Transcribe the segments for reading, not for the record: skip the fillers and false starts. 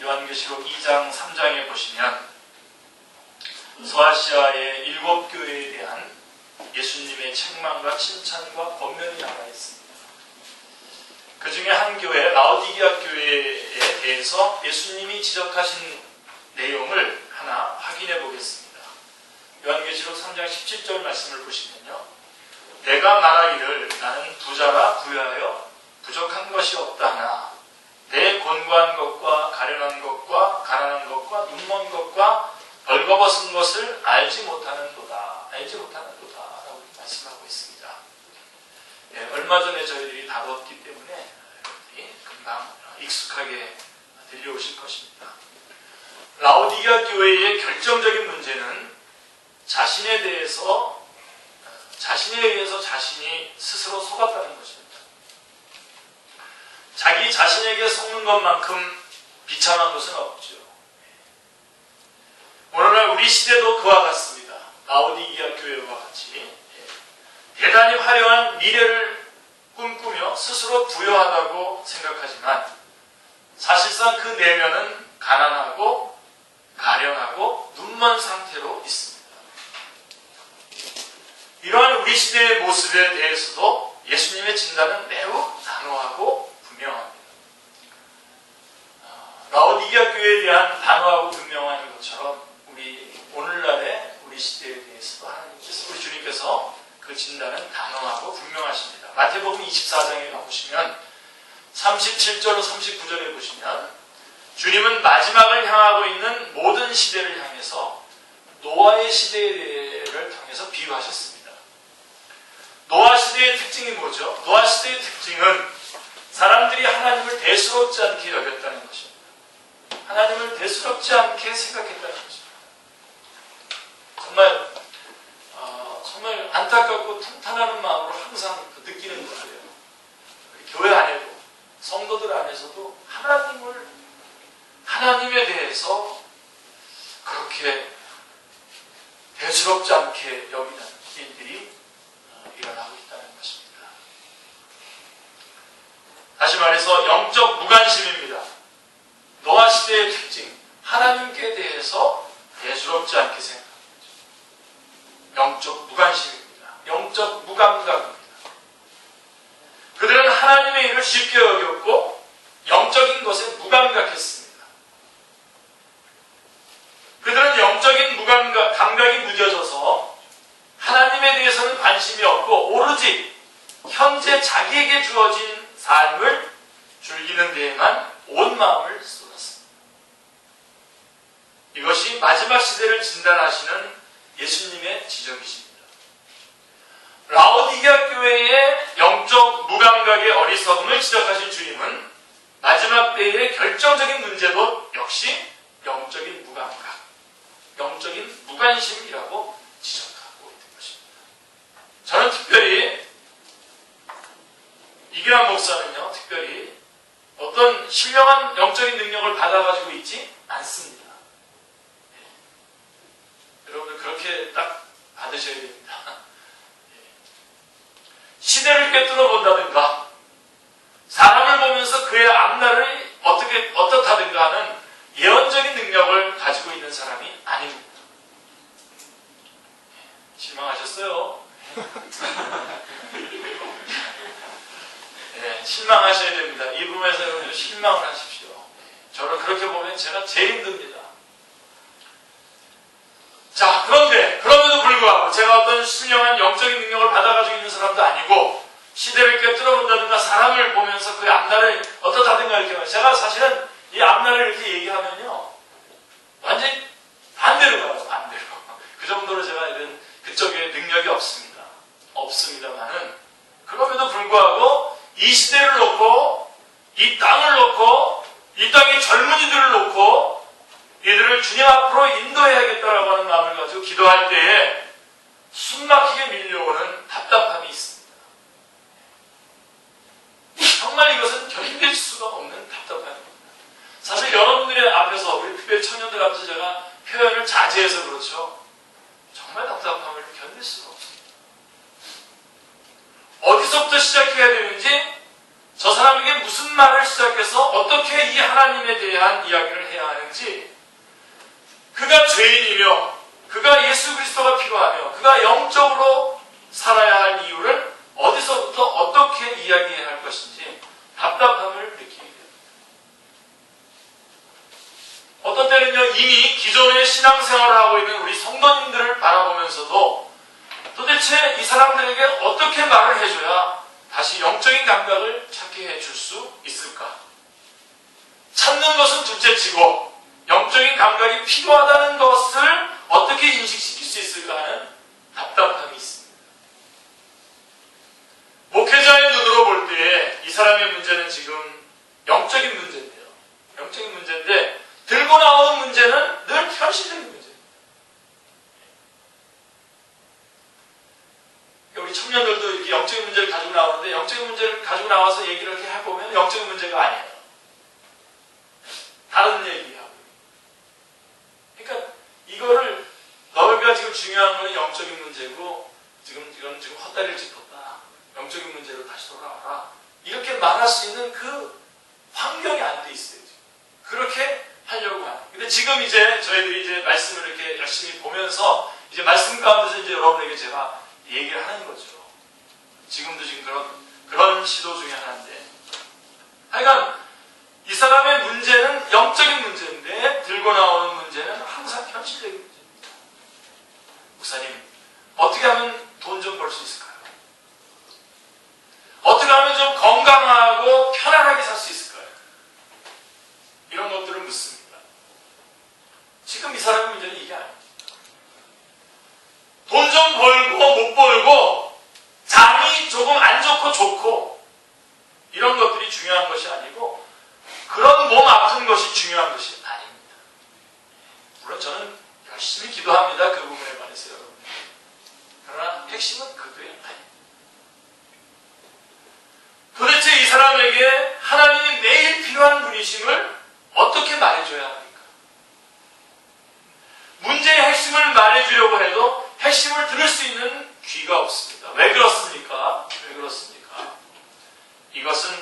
요한계시록 2장 3장에 보시면 서아시아의 7교회에 대한 예수님의 책망과 칭찬과 권면이 나와 있습니다. 그 중에 한 교회, 라오디게아 교회에 대해서 예수님이 지적하신 내용을 하나 확인해 보겠습니다. 요한계시록 3장 17절 말씀을 보시면요. 내가 말하기를 나는 부자라 부유하여 부족한 것이 없다 하나 내 곤고한 것과 가련한 것과 가난한 것과 눈먼 것과 벌거벗은 것을 알지 못하는도다 라고 말씀하고 있습니다. 얼마 전에 저희들이 다뤘기 때문에 금방 익숙하게 들려오실 것입니다. 라오디게아 교회의 결정적인 문제는 자신에 의해서 자신이 스스로 속았다는 것입니다. 자기 자신에게 속는 것만큼 비참한 것은 없죠. 오늘날 우리 시대도 그와 같습니다. 라오디게아 교회와 같이 대단히 화려한 미래를 꿈꾸며 스스로 부유하다고 생각하지만 사실상 그 내면은 가난하고 가련하고 눈먼 상태로 있습니다. 이러한 우리 시대의 모습에 대해서도 예수님의 진단은 매우 단호하고 분명합니다. 라오디게아 교회에 대한 단호하고 분명한 것처럼 우리 오늘날의 우리 시대에 대해서도 하나님께서 우리 주님께서 그 진단은 단호하고 분명하십니다. 마태복음 24장에 가보시면 37절로 39절에 보시면 주님은 마지막을 향하고 있는 모든 시대를 향해서 노아의 시대를 통해서 비유하셨습니다. 노아 시대의 특징이 뭐죠? 노아 시대의 특징은 사람들이 하나님을 대수롭지 않게 여겼다는 것입니다. 하나님을 대수롭지 않게 생각했다는 것입니다. 정말 안타깝고 통탄하는 마음으로 항상 느끼는 거예요. 교회 안에도 성도들 안에서도 하나님에 대해서 그렇게 대수롭지 않게 여기는 일들이 일어나고 있다는 것입니다. 다시 말해서 영적 무관심입니다. 노아 시대의 특징, 하나님께 대해서 대수롭지 않게 생각합니다. 영적 무관심입니다. 영적 무감각입니다. 그들은 하나님의 일을 쉽게 여겼고 영적인 것에 무감각했습니다. 그들은 영적인 감각이 무뎌져서 하나님에 대해서는 관심이 없고 오로지 현재 자기에게 주어진 삶을 즐기는 데에만 온 마음을 쏟았습니다. 이것이 마지막 시대를 진단하시는 예수님의 지적이십니다. 라오디게아 교회의 영적 무감각의 어리석음을 지적하신 주님은 마지막 때의 결정적인 문제도 역시 영적인 무감각, 영적인 무관심이라고 지적하고 있는 것입니다. 저는 특별히 이규환 목사는요, 특별히 어떤 신령한 영적인 능력을 받아가지고 있지 않습니다. 여러분들 그렇게 딱 받으셔야 됩니다. 시대를 꿰뚫어 본다든가 사람을 보면서 그의 앞날을 어떻다든가 하는 예언적인 능력을 가지고 있는 사람이 아닙니다. 실망하셨어요? 네, 실망하셔야 됩니다. 이 부분에서 여러분 실망을 하십시오. 저를 그렇게 보면 제가 제일 힘듭니다. 자, 그럼에도 불구하고 제가 어떤 신령한 영적인 능력을 받아가지고 있는 사람도 아니고 시대를 꿰뚫어 본다든가 사람을 보면서 그의 앞날을 어떻다든가 이렇게 제가 사실은 이 앞날을 이렇게 얘기하면요 완전히 반대로 가요. 반대로. 그 정도로 제가 이런 그쪽에 능력이 없습니다만은 그럼에도 불구하고 이 시대를 놓고 이 땅을 놓고 이 땅의 젊은이들을 놓고 이들을 주님 앞으로 인도해야겠다라고 하는 마음을 가지고 기도할 때에 숨막히게 밀려오는 답답함이 있습니다. 정말 이것은 견딜 수가 없는 답답함입니다. 사실 여러분들의 앞에서 우리 특별히 청년들 앞에서 제가 표현을 자제해서 그렇죠. 정말 답답함을 견딜 수가 없습니다. 어디서부터 시작해야 되는지 저 사람에게 무슨 말을 시작해서 어떻게 이 하나님에 대한 이야기를 해야 하는지, 그가 죄인이며 그가 예수 그리스도가 필요하며 그가 영적으로 살아야 할 이유를 어디서부터 어떻게 이야기해야 할 것인지 답답함을 느끼게 됩니다. 어떤 때는요, 이미 기존의 신앙생활을 하고 있는 우리 성도님들을 바라보면서도 도대체 이 사람들에게 어떻게 말을 해줘야 다시 영적인 감각을 찾게 해줄 수 있을까? 찾는 것은 둘째치고 영적인 감각이 필요하다는 것을 어떻게 인식시킬 수 있을까 하는 답답함이 있습니다. 목회자의 눈으로 볼 때 이 사람의 문제는 지금 영적인 문제인데요. 영적인 문제인데 들고 나오는 문제는 늘 현실적인 문제입니다. 우리 청년들도 이렇게 영적인 문제를 가지고 나오는데 영적인 문제를 가지고 나와서 얘기를 이렇게 해보면 영적인 문제가 아니에요. 다른 얘기하고. 그러니까 이거를 너희가 지금 중요한 건 영적인 문제고 이건 지금 헛다리를 짚었다. 영적인 문제로 다시 돌아와라. 이렇게 말할 수 있는 그 환경이 안 돼 있어요. 지금. 그렇게 하려고 하는. 근데 지금 이제 저희들이 이제 말씀을 이렇게 열심히 보면서 이제 말씀 가운데서 이제 여러분에게 제가 얘기를 하는 거죠. 지금도 지금 그런 시도 중에 하나인데. 하여간 이 사람의 문제는 영적인 문제인데 들고 나오는 문제는 항상 현실적인 문제입니다. 목사님, 어떻게 하면 돈 좀 벌 수 있을까요? 어떻게 하면 좀 건강하고 편안하게 살 수 있을까요? 이런 것들을 묻습니다. 지금 이 사람의 문제는 이게 아닙니다. 돈 좀 벌고 못 벌고 장이 조금 안 좋고 좋고 이런 것들이 중요한 것이 아니고 그런 몸 아픈 것이 중요한 것이 아닙니다. 물론 저는 열심히 기도합니다. 그 부분에 관해서 여러분. 그러나 핵심은 그거예요. 도대체 이 사람에게 하나님이 매일 필요한 분이심을 어떻게 말해줘야 합니까? 문제의 핵심을 말해주려고 해도 핵심을 들을 수 있는 귀가 없습니다. 왜 그렇습니까? 왜 그렇습니까?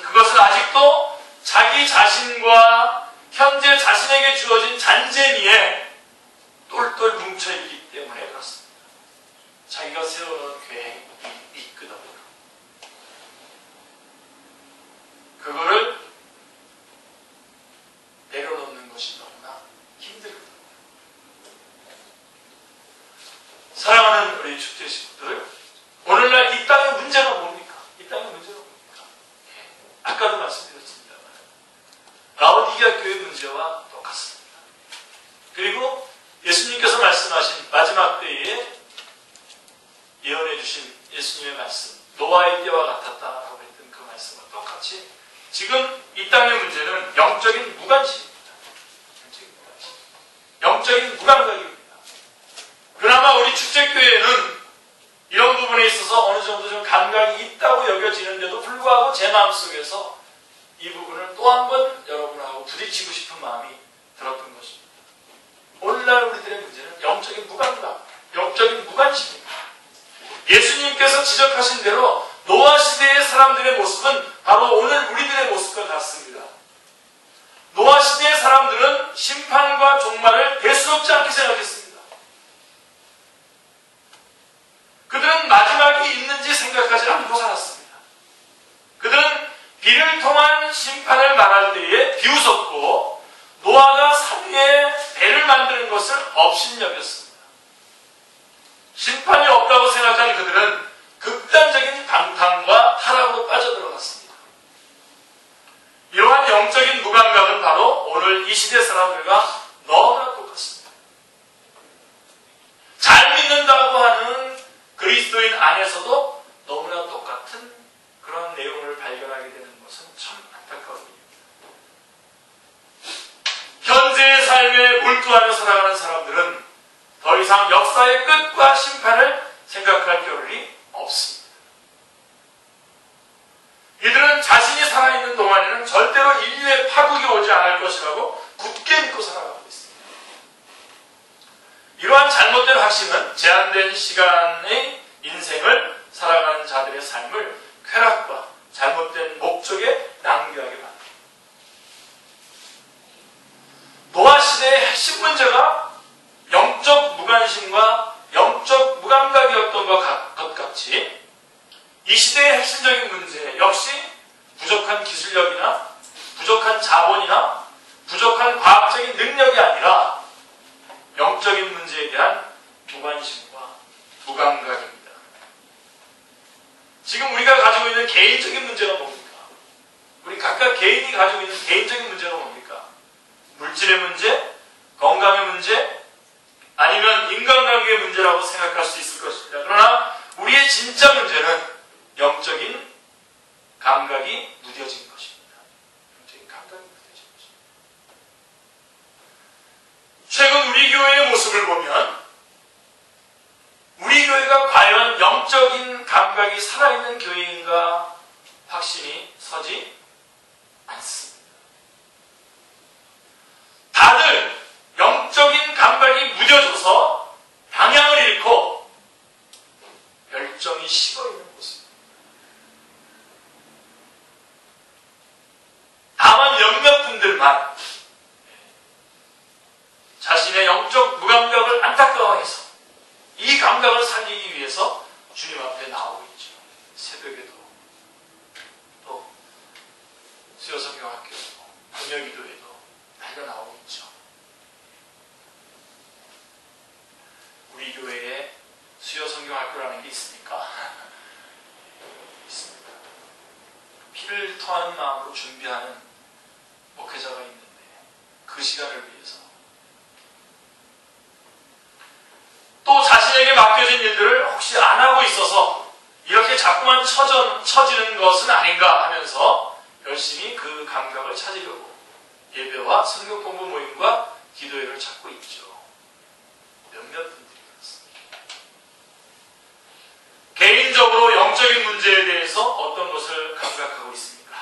그것은 아직도 자기 자신과 현재 자신에게 주어진 잔재미에 똘똘 뭉쳐있기 때문에 그렇습니다. 자기가 세워놓은 계획이 있거든요. 그거를 내려놓는 것이 너무나 힘들거든요. 사랑하는 우리 축제 식구들, 오늘날 이 땅의 문제가 뭡니까? 이 땅의 문제가 뭡니까? 아까도 말씀드렸습니다만 라오디게아 교회 문제와 똑같습니다. 그리고 예수님께서 말씀하신 마지막 때에 예언해 주신 예수님의 말씀, 노아의 때와 같았다라고 했던 그 말씀과 똑같이 지금 이 땅의 문제는 영적인 무관심입니다. 영적인 무감각입니다. 그나마 우리 축제교회는 이런 부분에 있어서 어느 정도 좀 감각이 있다고 여겨지는데도 불구하고 제 마음속에서 이 부분을 또 한 번 여러분하고 부딪히고 싶은 마음이 들었던 것입니다. 오늘날 우리들의 문제는 영적인 무감각, 영적인 무관심입니다. 예수님께서 지적하신 대로 노아 시대의 사람들의 모습은 바로 오늘 우리들의 모습과 같습니다. 노아 시대의 사람들은 심판과 종말을 대수롭지 않게 생각했습니다. 그들은 마지막이 있는지 생각하지 않고 살았습니다. 그들은 비를 통한 심판을 말할 때에 비웃었고 노아가 산 위에 배를 만드는 것을 업신여겼습니다. 심판이 없다고 생각한 그들은 극단적인 방탕과 타락으로 빠져들어갔습니다. 이러한 영적인 무감각은 바로 오늘 이 시대 사람들과 너무나 똑같습니다. 잘 믿는다고 하는 그리스도인 안에서도 너무나 똑같은 그런 내용을 발견하게 되는 것은 참 안타까운 일입니다. 현재의 삶에 몰두하며 살아가는 사람들은 더 이상 역사의 끝과 심판을 생각할 겨를이 없습니다. 이들은 자신이 살아있는 동안에는 절대로 인류의 파국이 오지 않을 것이라고 굳게 믿고 살아가고 있습니다. 이러한 잘못된 확신은 제한된 시간의 인생을 살아가는 자들의 삶을 쾌락과 잘못된 목적에 낭비하게 만듭니다. 노아 시대 이 시대의 핵심적인 문제 역시 부족한 기술력이나 부족한 자본이나 부족한 과학적인 능력이 아니라 영적인 문제에 대한 무관심과 무감각입니다. 지금 우리가 가지고 있는 개인적인 문제가 뭡니까? 우리 각각 개인이 가지고 있는 개인적인 문제가 뭡니까? 물질의 문제, 건강의 문제, 아니면 인간관계의 문제라고 생각할 수 있을 것입니다. 그러나 우리의 진짜 문제는 영적인 감각이 무뎌진 것입니다. 영적인 감각이 무뎌진 것입니다. 최근 우리 교회의 모습을 보면 우리 교회가 과연 영적인 감각이 살아있는 교회인가 확신이 서지 않습니다. 다들 영적인 감각이 무뎌져서 방향을 잃고 열정이 식어있는 모습입니다. 다만 몇몇 분들만 자신의 영적 무감각을 안타까워해서 이 감각을 살리기 위해서 주님 앞에 나오고 있죠. 새벽에도 또 수요성경학교에도 금요기도에도 달려 나오고 있죠. 우리 교회에 수요성경학교라는 게 있습니까? 있습니다. 피를 토하는 마음으로 준비하는 목회자가 있는데 그 시간을 위해서 또 자신에게 맡겨진 일들을 혹시 안 하고 있어서 이렇게 자꾸만 처지는 것은 아닌가 하면서 열심히 그 감각을 찾으려고 예배와 성경 공부 모임과 기도회를 찾고 있죠. 몇몇 분들이 그렇습니다. 개인적으로 영적인 문제에 대해서 어떤 것을 감각하고 있습니까?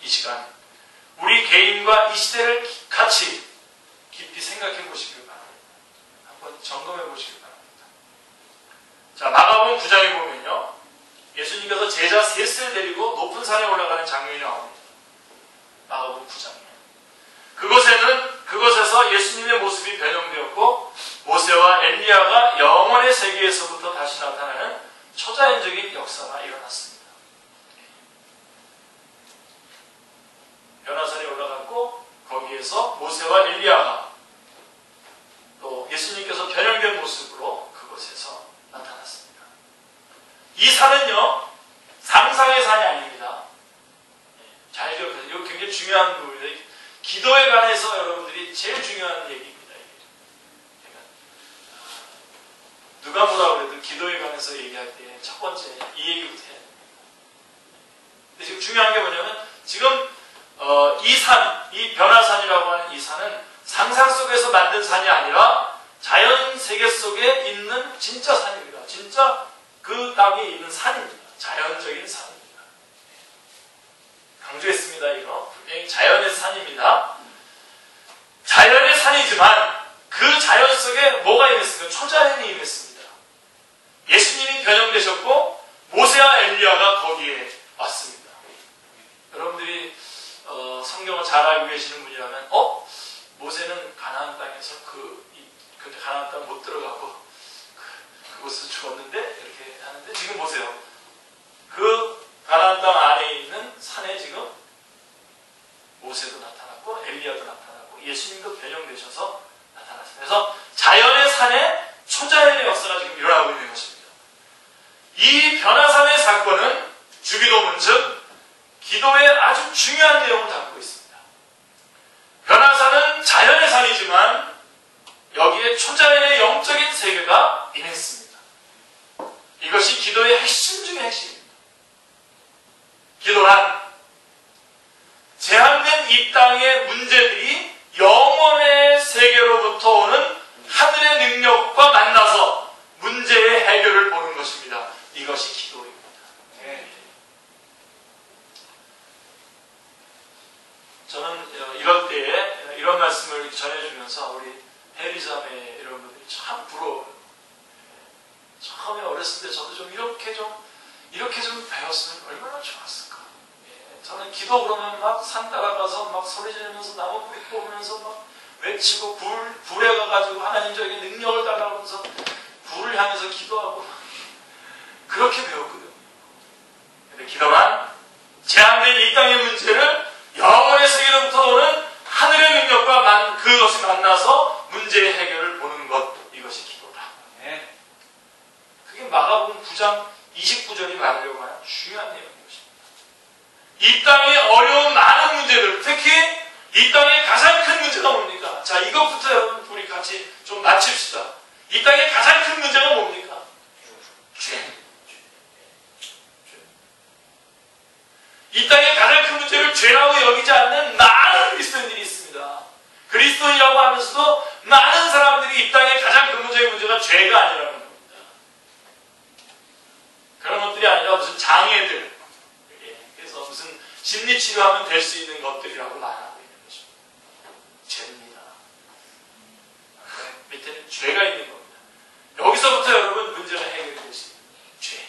이 시간 우리 개인과 이 시대를 같이 깊이 생각해 보시길 바랍니다. 한번 점검해 보시길 바랍니다. 자, 마가복음 9장에 보면요, 예수님께서 제자 셋을 데리고 높은 산에 올라가는 장면이 나옵니다. 마가복음 9장에. 그곳에서 예수님의 모습이 변형되었고 모세와 엘리야가 영원의 세계에서부터 다시 나타나는 초자연적인 역사가 일어났습니다. 변화산에 올라갔고 거기에서 모세와 엘리야가 또 예수님께서 변형된 모습으로 그곳에서 나타났습니다. 이 산은요, 상상의 산이 아닙니다. 잘 기억하세요. 이거 굉장히 중요한 부분입니다. 기도에 관해서 여러분들이 제일 중요한 얘기입니다. 누가 뭐라 그래도 기도에 관해서 얘기할 때 첫 번째 이 얘기부터 해야 됩니다. 근데 지금 중요한 게 뭐냐면 지금 이 산, 이 변화산이라고 하는 이 산은 상상 속에서 만든 산이 아니라 자연 세계 속에 있는 진짜 산입니다. 진짜 그 땅에 있는 산입니다. 자연적인 산입니다. 강조했습니다. 이거 분명히 자연의 산입니다. 자연의 산이지만 그 자연 속에 뭐가 임했습니까? 초자연이 임했습니다. 예수님이 변형되셨고 모세와 엘리야가 거기에 왔습니다. 여러분들이 성경을 잘 알고 계시는 분이라면 모세는 가나안 땅에서 근데 가나안 땅 못 들어가고 그곳에서 죽었는데 이렇게 하는데 지금 보세요. 그 가나안 땅 안에 있는 산에 지금 모세도 나타났고 엘리야도 나타났고 예수님도 변형되셔서 나타났습니다. 그래서 자연의 산에 초자연의 역사가 지금 일어나고 있는 것입니다. 이 변화산의 사건은 주기도문 즉 기도의 아주 중요한 내용을 담고 있습니다. 변화산은 자연의 산이지만 여기에 초자연의 영적인 세계가 임했습니다. 이것이 기도의 핵심 중의 핵심입니다. 기도란 제한된 이 땅의 문제들이 영원의 세계로부터 오는 하늘의 능력과 만나서 문제의 해결을 보는 것입니다. 이것이 기도입니다. 저는 이럴 때에 이런 말씀을 전해주면서 우리 해리자매 여러분들이 참 부러워요. 처음에 어렸을 때 저도 이렇게 좀 배웠으면 얼마나 좋았을까. 저는 기도 그러면 막 산 따라가서 막 소리 지르면서 나무 뿌리 뽑으면서 막 외치고 불에 가가지고 하나님 저에게 능력을 달라고 하면서 불을 향해서 기도하고 그렇게 배웠거든요. 근데 기도란 제한된 이 땅의 문제를 영원의 세계로부터 오는 하늘의 능력과 그것이 만나서 문제의 해결을 보는 것, 이것이 기도다. 그게 마가복음 9장 29절이 말하려고 하는 중요한 내용인 것입니다. 이 땅의 어려운 많은 문제들, 특히 이 땅의 가장 큰 문제가 뭡니까? 자, 이것부터 여러분 우리 같이 좀 맞춥시다. 이 땅의 가장 큰 문제가 뭡니까? 죄. 이 땅의 가장 큰 문제를 죄라고 여기지 않는 많은 그리스도인들이 있습니다. 그리스도인이라고 하면서도 많은 사람들이 이 땅의 가장 큰 문제가 죄가 아니라는 겁니다. 그런 것들이 아니라 무슨 장애들, 그래서 무슨 심리치료하면 될 수 있는 것들이라고 말하고 있는 것입니다. 죄입니다. 밑에는 죄가 있는 겁니다. 여기서부터 여러분 문제가 해결이 될 수 있는 죄.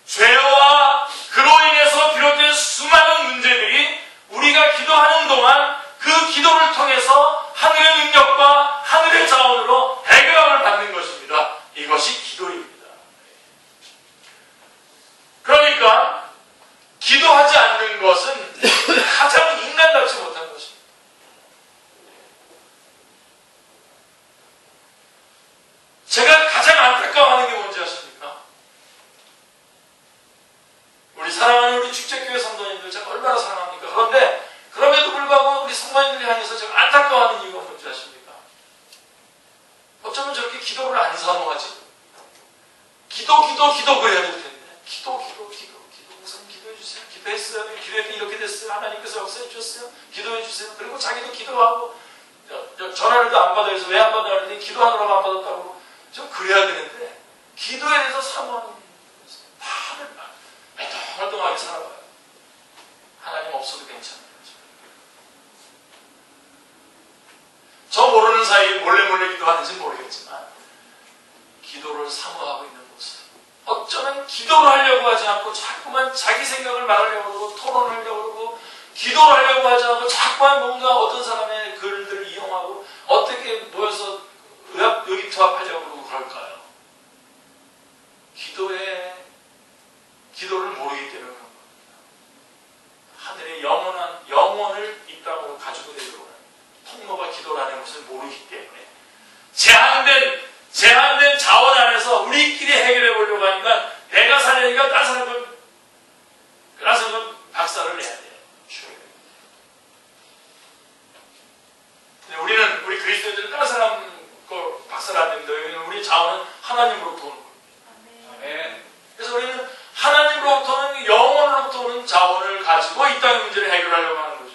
죄와 그로 인해서 비롯된 수많은 문제들이 우리가 기도하는 동안 그 기도를 통해서 하늘의 능력과 하늘의 자원으로 해결함을 받는 것입니다. 이것이 기도입니다. 그러니까 기도하지 않는 것은 가장 인간답지 못한 것입니다. 제가 가장 안타까워하는 게 뭔지 아십니까? 우리 사랑하는 우리 축제교회 성도님들 제가 얼마나 사랑합니까? 그런데 그럼에도 불구하고 우리 성도님들을 향해서 제가 안타까워하는 이유가 뭔지 아십니까? 어쩌면 저렇게 기도를 안 사모하지? 기도 그래야 될 텐데. 기도 우선 기도해 주세요. 기도했어요. 기도했더니 이렇게 됐어요. 하나님께서 역사해 주셨어요. 기도해 주세요. 그리고 자기도 기도하고 전화를도 안 받아요. 왜 안 받아요? 그랬더니 기도하느라고 안 받았다고. 좀 그래야 되는데 기도에 대해서 사모하는 말을 매동하게 살아봐요. 하나님 없어도 괜찮아요. 저 모르는 사이에 몰래 기도하는지 모르겠지만 기도를 사모하고 있는 모습. 어쩌면 기도를 하려고 하지 않고 자꾸만 자기 생각을 말하려고 그러고 토론을 하려고 그러고 기도를 하려고 하지 않고 자꾸만 뭔가 어떤 사람의 글들을 이용하고 어떻게 모여서 의기투합하려고 그러고 그럴까요? 기도를 모르기 때문에 그런 겁니다. 하늘의 영원을 이 땅으로 가지고 내려오는 통로가 기도라는 것을 모르기 때문에 제한된 자원 안에서 우리끼리 해결해 보려고 하니까 내가 살려니까 딴 사람은 박살을 내야 돼요. 근데 우리 그리스도인들은 다른 사람 거 박살 안 됩니다. 왜냐하면 우리 자원은 하나님으로부터 오는 겁니다. 그래서 우리는 하나님으로부터 영원으로부터 오는 자원을 가지고 이 땅의 문제를 해결하려고 하는 거죠.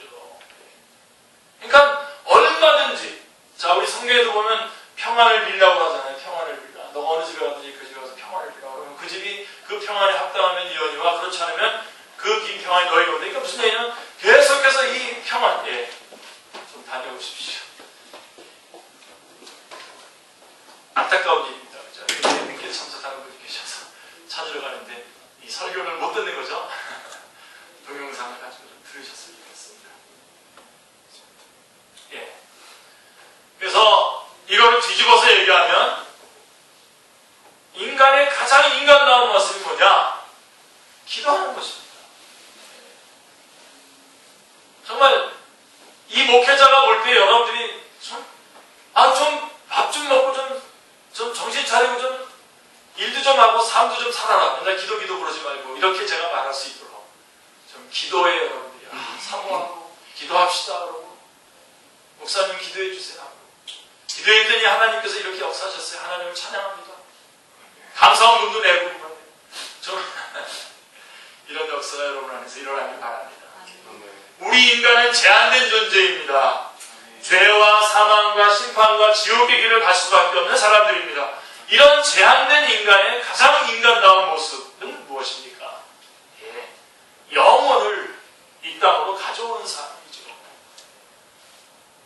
그러니까 얼마든지 자 우리 성경에도 보면 평안을 빌라고 하잖아요. 평안을 빌라. 너가 어느 집에 가든지 그 집에 가서 평안을 빌라. 그러면 그 집이 그 평안에 합당하면 이언이와 그렇지 않으면 그 긴 평안이 너에게 온다. 그러니까 무슨 얘기냐면 계속해서 이 평안 좀 다녀오십시오. 안타까운 일입니다. 그죠? 늦게 참석하는 분이 계셔서 찾으러 가는데 이 설교를 못 듣는 거죠. 동영상을 가지고 좀 들으셨으면 좋겠습니다. 그래서 이거를 뒤집어서 얘기하면 인간의 가장 인간다운 모습이 뭐냐? 기도하는 것입니다. 정말 이 목회자가 볼 때 여러분들이 좀 밥 좀 먹고 좀 정신 차리고 좀 일도 좀 하고 삶도 좀 살아라. 맨날 기도 그러지 말고 이렇게 제가 말할 수 있도록 좀 기도해 여러분들이 사모하고 기도합시다 그러고 목사님 기도해 주세요. 기도했더니 하나님께서 이렇게 역사하셨어요. 하나님을 찬양합니다. 감사한 분도 내고 좀 이런 역사가 여러분 안에서 일어나길 바랍니다. 우리 인간은 제한된 존재입니다. 죄와 사망과 심판과 지옥의 길을 갈 수밖에 없는 사람들입니다. 이런 제한된 인간의 가장 인간다운 모습은 무엇입니까? 영혼을 이 땅으로 가져오는 삶이죠.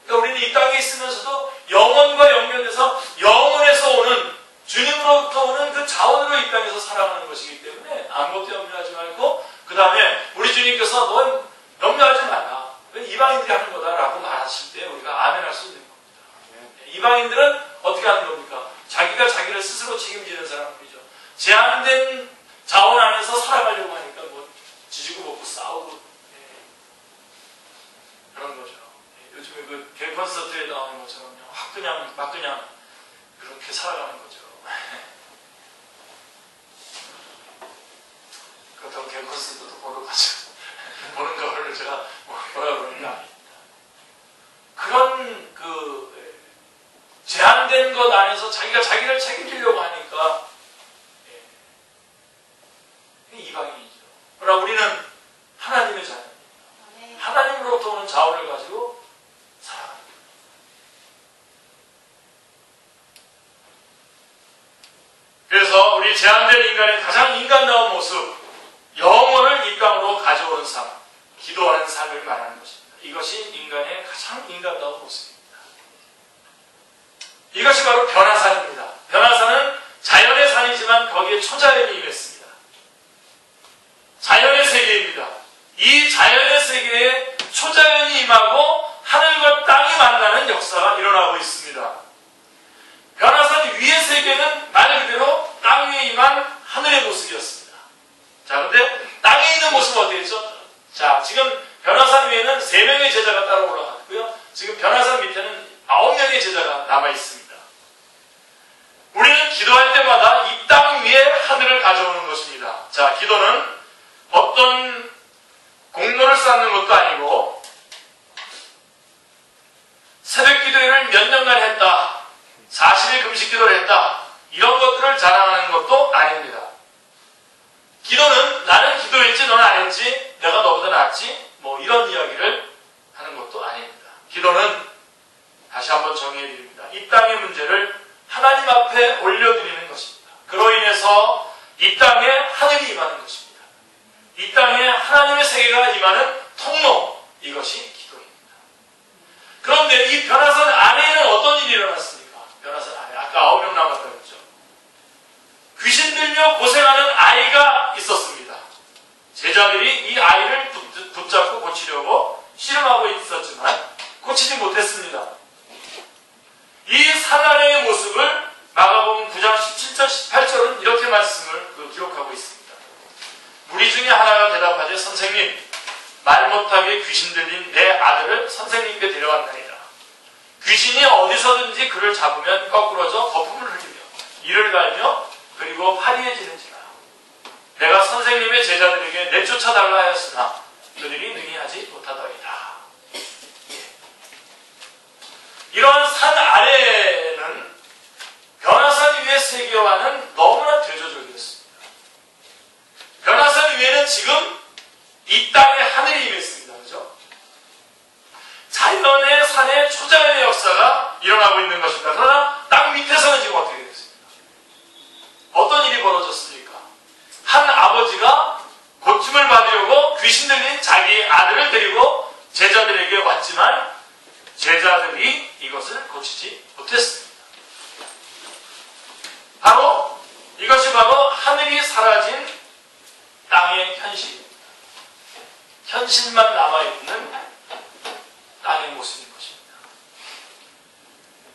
그러니까 우리는 이 땅에 있으면서도 영혼과 연결돼서 영혼에서 오는 주님으로부터 오는 그 자원으로 이 땅에서 살아가는 것이기 때문에 아무것도 염려하지 말고 그 다음에 우리 주님께서 넌 염려하지 마라. 이방인들이 하는 거다라고 말하실 때 우리가 아멘할 수 있는 겁니다. 이방인들은 어떻게 하는 겁니까? 자기가 자기를 스스로 책임지는 사람들이죠. 제한된 자원 안에서 살아가려고 하니까 뭐 지지고 볶고 싸우고 그런 거죠. 요즘에 그 개콘서트에 나오는 것처럼요. 확 그냥 막 그냥 그렇게 살아가는 거죠. 그렇다고 개콘서트도 보러 가죠. 보는 거를 제가 뭐라 그러는 게 아닙니다. 그런 제한된 것 안에서 자기가 자기를 책임지려고 하니까 이방인이죠. 그러나 우리는 하나님의 자녀입니다. 하나님으로부터 오는 자원을 가지고 살아갑니다. 그래서 우리 제한된 인간의 가장 인간다운 모습, 영혼을 이 땅으로 가져오는 삶, 기도하는 삶을 말하는 것입니다. 이것이 인간의 가장 인간다운 모습입니다. 이것이 바로 변화산입니다. 변화산은 자연의 산이지만 거기에 초자연이 임했습니다. 자연의 세계입니다. 이 자연의 세계에 초자연이 임하고 하늘과 땅이 만나는 역사가 일어나고 있습니다. 변화산 위의 세계는 말 그대로 땅 위에 임한 하늘의 모습이었습니다. 자, 근데 땅에 있는 모습은 어떻겠죠? 자, 지금 변화산 위에는 3명의 제자가 따로 올라갔고요. 지금 변화산 밑에는 9명의 제자가 남아 있습니다. 우리는 기도할 때마다 이 땅 위에 하늘을 가져오는 것입니다. 자, 기도는 어떤 공로를 쌓는 것도 아니고 새벽 기도회를 몇 년간 했다, 40일 금식 기도를 했다, 이런 것들을 자랑하는 것도 아닙니다. 기도는 나는 기도했지 너는 안 했지, 내가 너보다 낫지, 뭐 이런 이야기를 하는 것도 아닙니다. 기도는 다시 한번 정의해드립니다. 이 땅의 문제를 하나님 앞에 올려드리는 것입니다. 그로 인해서 이 땅에 하늘이 임하는 것입니다. 이 땅에 하나님의 세계가 임하는 통로, 이것이 기도입니다. 그런데 이 변화산 안에는 어떤 일이 일어났습니까? 변화산 안에 아까 9명 남았다고 했죠. 귀신 들며 고생하는 아이가 있었습니다. 제자들이 이 아이를 붙잡고 고치려고 씨름하고 있었지만 고치지 못했습니다. 이 산 아래의 모습을 마가복음 9장 17절 18절은 이렇게 말씀을 기록하고 있습니다. 무리 중에 하나가 대답하되 선생님, 말 못하게 귀신 들린 내 아들을 선생님께 데려왔나이다. 귀신이 어디서든지 그를 잡으면 거꾸러져 거품을 흘리며 이를 갈며 그리고 파리해지는지라. 내가 선생님의 제자들에게 내쫓아달라 하였으나 그들이 능히 하지 못하더이다. 이러한 산 아래에는 변화산 위의 세계와는 너무나 대조적이었습니다. 변화산 위에는 지금 이 땅에 하늘이 임했습니다. 그죠? 자연의 산의 초자연의 역사가 일어나고 있는 것입니다. 그러나 땅 밑에서는 지금 어떻게 됐습니까? 어떤 일이 벌어졌습니까? 한 아버지가 고침을 받으려고 귀신 들린 자기 아들을 데리고 제자들에게 왔지만 제자들이 이것을 고치지 못했습니다. 이것이 바로 하늘이 사라진 땅의 현실입니다. 현실만 남아있는 땅의 모습인 것입니다.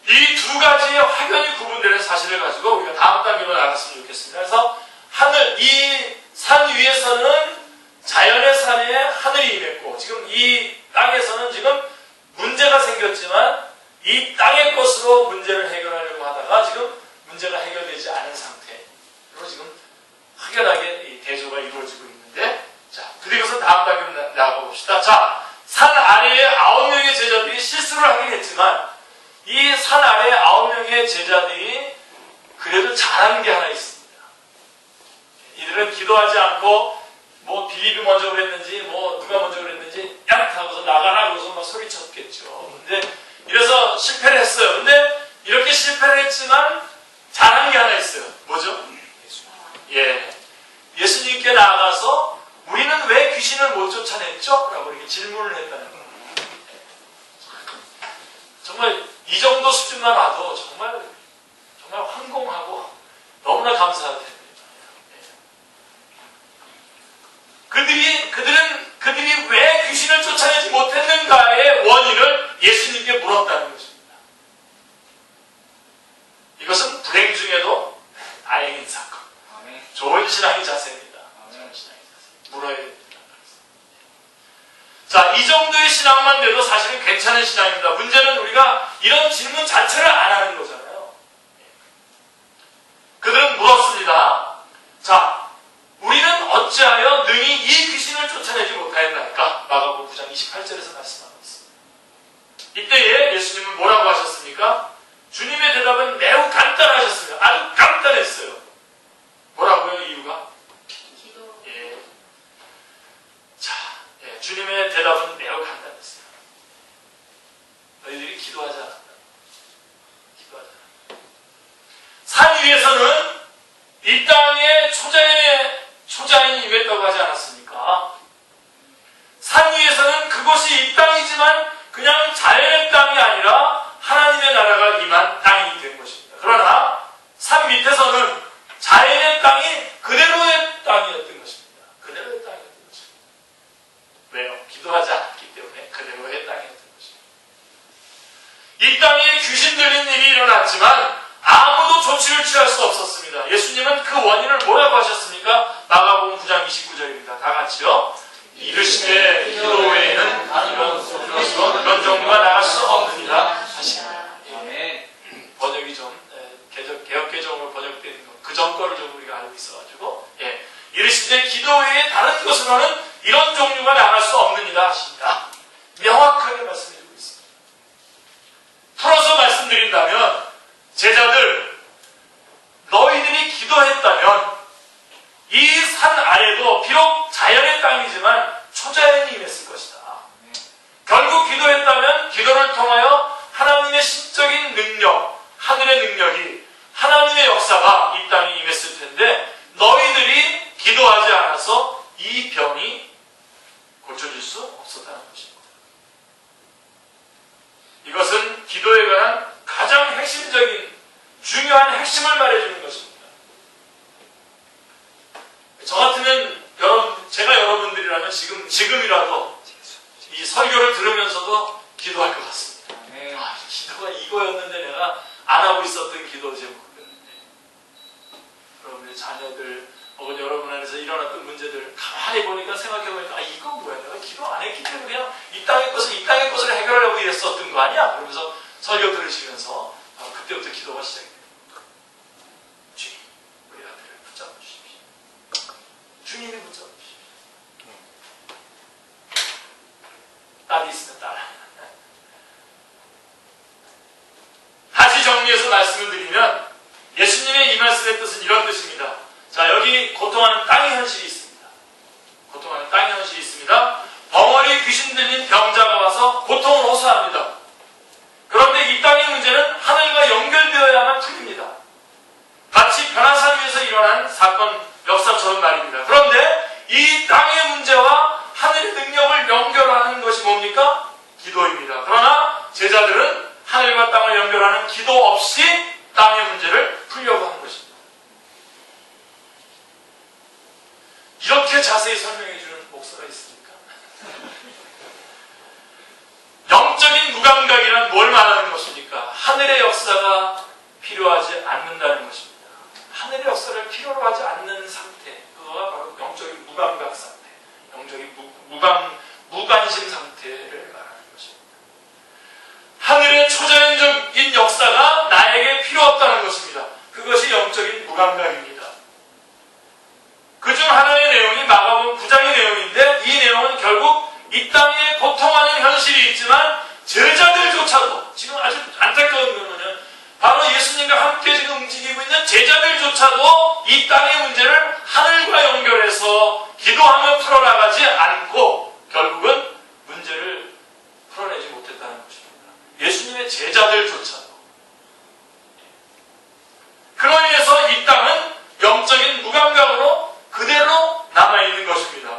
이 두 가지의 확연히 구분되는 사실을 가지고 우리가 다음 단계로 나갔으면 좋겠습니다. 그래서 이 산 위에서는 자연의 산에 하늘이 임했고 지금 이 땅에서는 지금 문제가 생겼지만 이 땅의 것으로 문제를 해결하려고 하다가 지금 문제가 해결되지 않은 상태로 지금 확연하게 이 대조가 이루어지고 있는데, 자, 그리고서 다음 단계로 나가 봅시다. 자, 산 아래에 9명의 제자들이 실수를 하긴 했지만 이 산 아래에 9명의 제자들이 그래도 잘하는 게 하나 있습니다. 이들은 기도하지 않고 뭐 빌립이 먼저 그랬는지 뭐 누가 먼저 그랬는지 야 하고서 나가라 그러고서 막 소리쳤겠죠. 근데 이래서 실패를 했어요. 근데 이렇게 실패를 했지만 잘한 게 하나 있어요. 뭐죠? 예수님께 나아가서 우리는 왜 귀신을 못 쫓아냈죠? 라고 이렇게 질문을 했다는 거예요. 정말 이 정도 수준만 와도 정말 황공하고 너무나 감사할 텐데. 그들이 왜 귀신을 쫓아내지 못했는가의 원인을 예수님께 물었다는 것입니다. 이것은 불행 중에도 다행인 사건, 좋은 본신앙의 자세입니다. 본신앙의 자세. 물어야 됩니다. 자, 이 정도의 신앙만 돼도 사실은 괜찮은 신앙입니다. 문제는 우리가 이런 질문 자체를 안 하는 거잖아요. 그들은 물었습니다. 자, 우리는 어찌하여 능히 이 귀신을 쫓아내지 못하였나이까? 마가복음 9장 28절에서 말씀하고 있습니다. 이때에 예수님은 뭐라고 하셨습니까? 주님의 대답은 매우 간단하셨습니다. 아주 간단했어요. 뭐라고요? 이유가? 기도. 예. 자, 예, 주님의 대답은 매우 간단했어요. 너희들이 기도하지 않았다. 기도하지 않았다. 산 위에서는 이 땅에 초자연이 임했다고 하지 않았습니까? 산 위에서는 그곳이 이 땅이지만 그냥 자연의 땅이 아니라 하나님의 나라가 임한 땅이 된 것입니다. 그러나 산 밑에서는 자연의 땅이 그대로의 땅이었던 것입니다. 그대로의 땅이었던 것입니다. 왜요? 기도하지 않았기 때문에 그대로의 땅이었던 것입니다. 이 땅에 귀신 들린 일이 일어났지만 아무도 조치를 취할 수 없었습니다. 예수님은 그 원인을 뭐라고 하셨습니까? 마가복음 9장 29절입니다. 다 같이요. 이르시되 기도 외에는 이런 정도가 나갈 수 없느니라 하십니다. 예. 번역이 좀 개혁개정으로 번역된 것, 그 전 거를 좀 우리가 알고 있어가지고, 예. 이르시되 기도 외에 다른 것으로는 이런 종류가 나갈 수 없느니라 하십니다. 명확하게 말씀해주고 있습니다. 풀어서 말씀드린다면 제자들, 너희들이 기도했다면 이 산 아래도 비록 자연의 땅이지만 초자연이 임했을 것이다. 결국 기도했다면 기도를 통하여 하나님의 신적인 능력, 하늘의 능력이, 하나님의 역사가 이 땅에 임했을 텐데 너희들이 기도하지 않아서 이 병이 고쳐질 수 없었다는 것입니다. 이것은 기도에 관한 가장 핵심적인 중요한 핵심을 말해주는 것입니다. 저 같으면 제가 여러분들이라면 지금이라도 이 설교를 들으면서도 기도할 것 같습니다. 아, 기도가 이거였는데 내가 안 하고 있었던 기도 제목이었는데 여러분의 자녀들 혹은 여러분 안에서 일어났던 문제들 가만히 보니까 생각해보니까 이건 뭐야, 내가 기도 안 했기 때문에 그냥 이 땅의 것을 해결하려고 이랬었던 거 아니야? 그러면서 설교 들으시면서 그때부터 기도가 시작돼요. 주님, 우리 아들을 붙잡아 주십시오. 주님이 붙잡아 주십시오. 딸이 있으면 딸. 다시 정리해서 말씀을 드리면 예수님의 이 말씀의 뜻은 이런 뜻입니다. 자, 여기 고통하는 땅의 현실이 있습니다. 고통하는 땅의 현실이 있습니다. 벙어리 귀신 들린 병자가 와서 고통을 호소합니다. 그런데 이 땅의 문제는 하늘과 연결되어야만 풀립니다. 마치 변화산 위에서 일어난 사건, 역사처럼 말입니다. 그런데 이 땅의 문제와 하늘의 능력을 연결하는 것이 뭡니까? 기도입니다. 그러나 제자들은 하늘과 땅을 연결하는 기도 없이 땅의 문제를 풀려고 하는 것입니다. 이렇게 자세히 설명해 주는 목사가 있습니까? 영적인 무감각이란 뭘 말하는 것입니까? 하늘의 역사가 필요하지 않는다는 것입니다. 하늘의 역사를 필요로 하지 않는 상태, 그거가 바로 영적인 무감각 상태, 영적인 무관심 상태를 말하는 것입니다. 하늘의 초자연적인 역사가 나에게 필요 없다는 것입니다. 그것이 영적인 무감각입니다. 그중 하나의 내용이 마가복음 9장의 내용인데 이 내용은 결국 이 땅에 고통하는 현실이 있지만 제자들조차도 지금 아주 안타까운 거는 바로 예수님과 함께 지금 움직이고 있는 제자들조차도 이 땅의 문제를 하늘과 연결해서 기도하며 풀어나가지 않고 결국은 문제를 풀어내지 못했다는 것입니다. 예수님의 제자들조차도. 그로 인해서 이 땅은 영적인 무감각으로 그대로 남아있는 것입니다.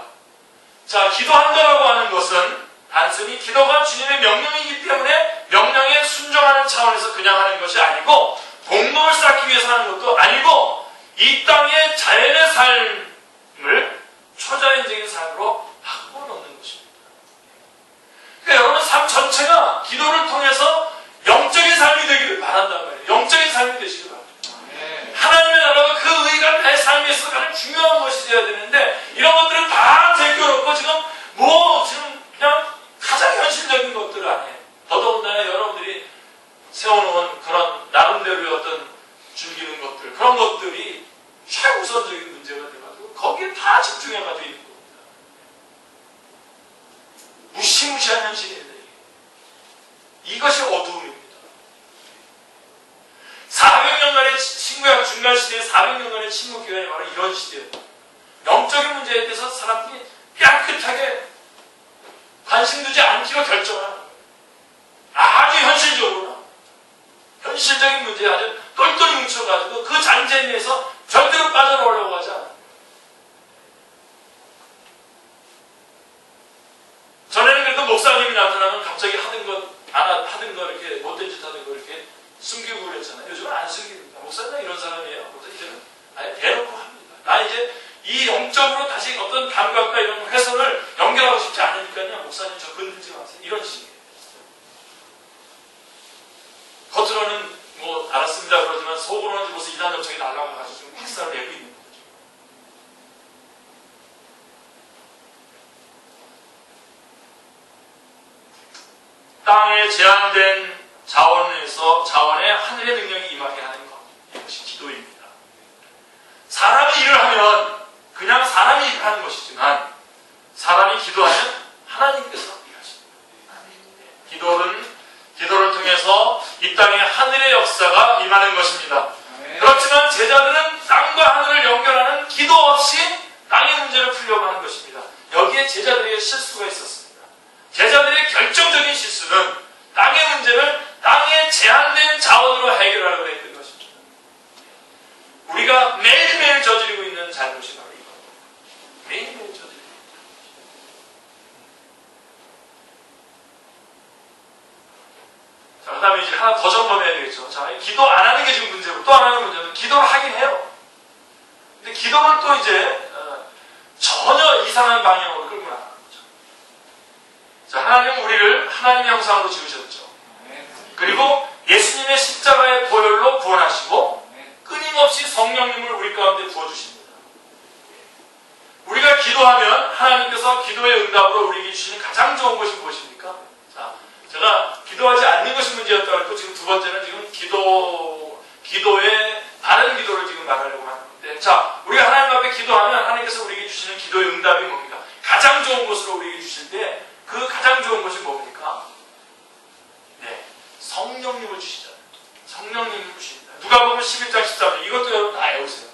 자, 기도한다라고 하는 것은 단순히 기도가 주님의 명령이기 때문에 명령에 순종하는 차원에서 그냥 하는 것이 아니고 공동을 쌓기 위해서 하는 것도 아니고 이 땅의 자연의 삶을 초자연적인 삶으로 바꾸어 놓는 것입니다. 그러니까 여러분 삶 전체가 기도를 통해서 영적인 삶이 되기를 바란단 말이에요. 영적인 삶이 되시길 바랍니다. 하나님의 나라가 그 의가 나의 삶에 위해서 가장 중요한 것이 되어야 되는데 이런 것들을 다 제껴놓고 지금 지금 그냥 가장 현실적인 것들을 안 해. 더더군다나 여러분들이 세워놓은 그런 나름대로의 어떤 즐기는 것들, 그런 것들이 최우선적인 문제가 돼가지고 거기에 다 집중해가지고 있는 겁니다. 무시무시한 현실입니다. 이것이 어두움입니다. 400년간의 신구약 중간 시대의 400년간의 침묵 기간이 바로 이런 시대예요. 영적인 문제에 대해서 사람들이 깨끗하게 관심 두지 않기로 결정하는 거예요. 아주 현실적인 문제에 아주 똘똘히 뭉쳐가지고 그 잔재에 대해서 절대로 빠져나오려고 하지 않아요. 전에는 그래도 목사님이 나타나면 갑자기 하던 거 이렇게 못된 짓 하던 거 이렇게 숨기고 그랬잖아요. 요즘은 안 숨깁니다. 목사님 이런 사람이에요. 그래서 이제는 아예 대놓고 합니다. 나 이제 이 영적으로 다시 어떤 감각과 이런 훼손을 연결하고 싶지 않으니까요. 목사님 저 건들지 마세요. 이런 식이에요. 겉으로는 뭐 알았습니다 그러지만 속으로는 무슨 이단 접촉이 날라가가지고 지금 확산을 내고 있는 거죠. 땅에 제한된 자원에 하늘의 능력이 임하게 하는 것. 이것이 기도입니다. 사람이 일을 하면 그냥 사람이 일을 하는 것이지만 사람이 기도하면 하나님께서 일하십니다. 기도를 통해서 이 땅에 하늘의 역사가 임하는 것입니다. 그렇지만 제자들은 땅과 하늘을 연결하는 기도 없이 땅의 문제를 풀려고 하는 것입니다. 여기에 제자들의 실수가 있었습니다. 제자들의 결정적인 실수는 땅의 문제를 땅에 제한된 자원으로 해결하려고 했던 것입니다. 우리가 매일매일 저지르고 있는 잘못이 바로 이겁니다. 매일매일 저지르고 있는 자, 그 다음에 이제 하나 더 점검해야 되겠죠. 자, 기도 안 하는 게 지금 문제고 또 안 하는 문제는 기도를 하긴 해요. 근데 기도를 또 이제 전혀 이상한 방향으로 끌고 나가는 거죠. 자, 하나님은 우리를 하나님의 형상으로 지으셨죠. 그리고 예수님의 십자가의 보혈로 구원하시고 끊임없이 성령님을 우리 가운데 부어주십니다. 우리가 기도하면 하나님께서 기도의 응답으로 우리에게 주시는 가장 좋은 것이 무엇입니까? 자, 제가 기도하지 않는 것이 문제였다고 했고 지금 두 번째는 지금 기도의 다른 기도를 지금 말하려고 하는 건데, 자, 우리가 하나님 앞에 기도하면 하나님께서 우리에게 주시는 기도의 응답이 뭡니까? 가장 좋은 것으로 우리에게 주실 때 그 가장 좋은 것이 뭡니까? 네, 성령님을 주시잖아요. 성령님을 주십니다. 누가복음 11장 13절 이것도 여러분 다 외우세요.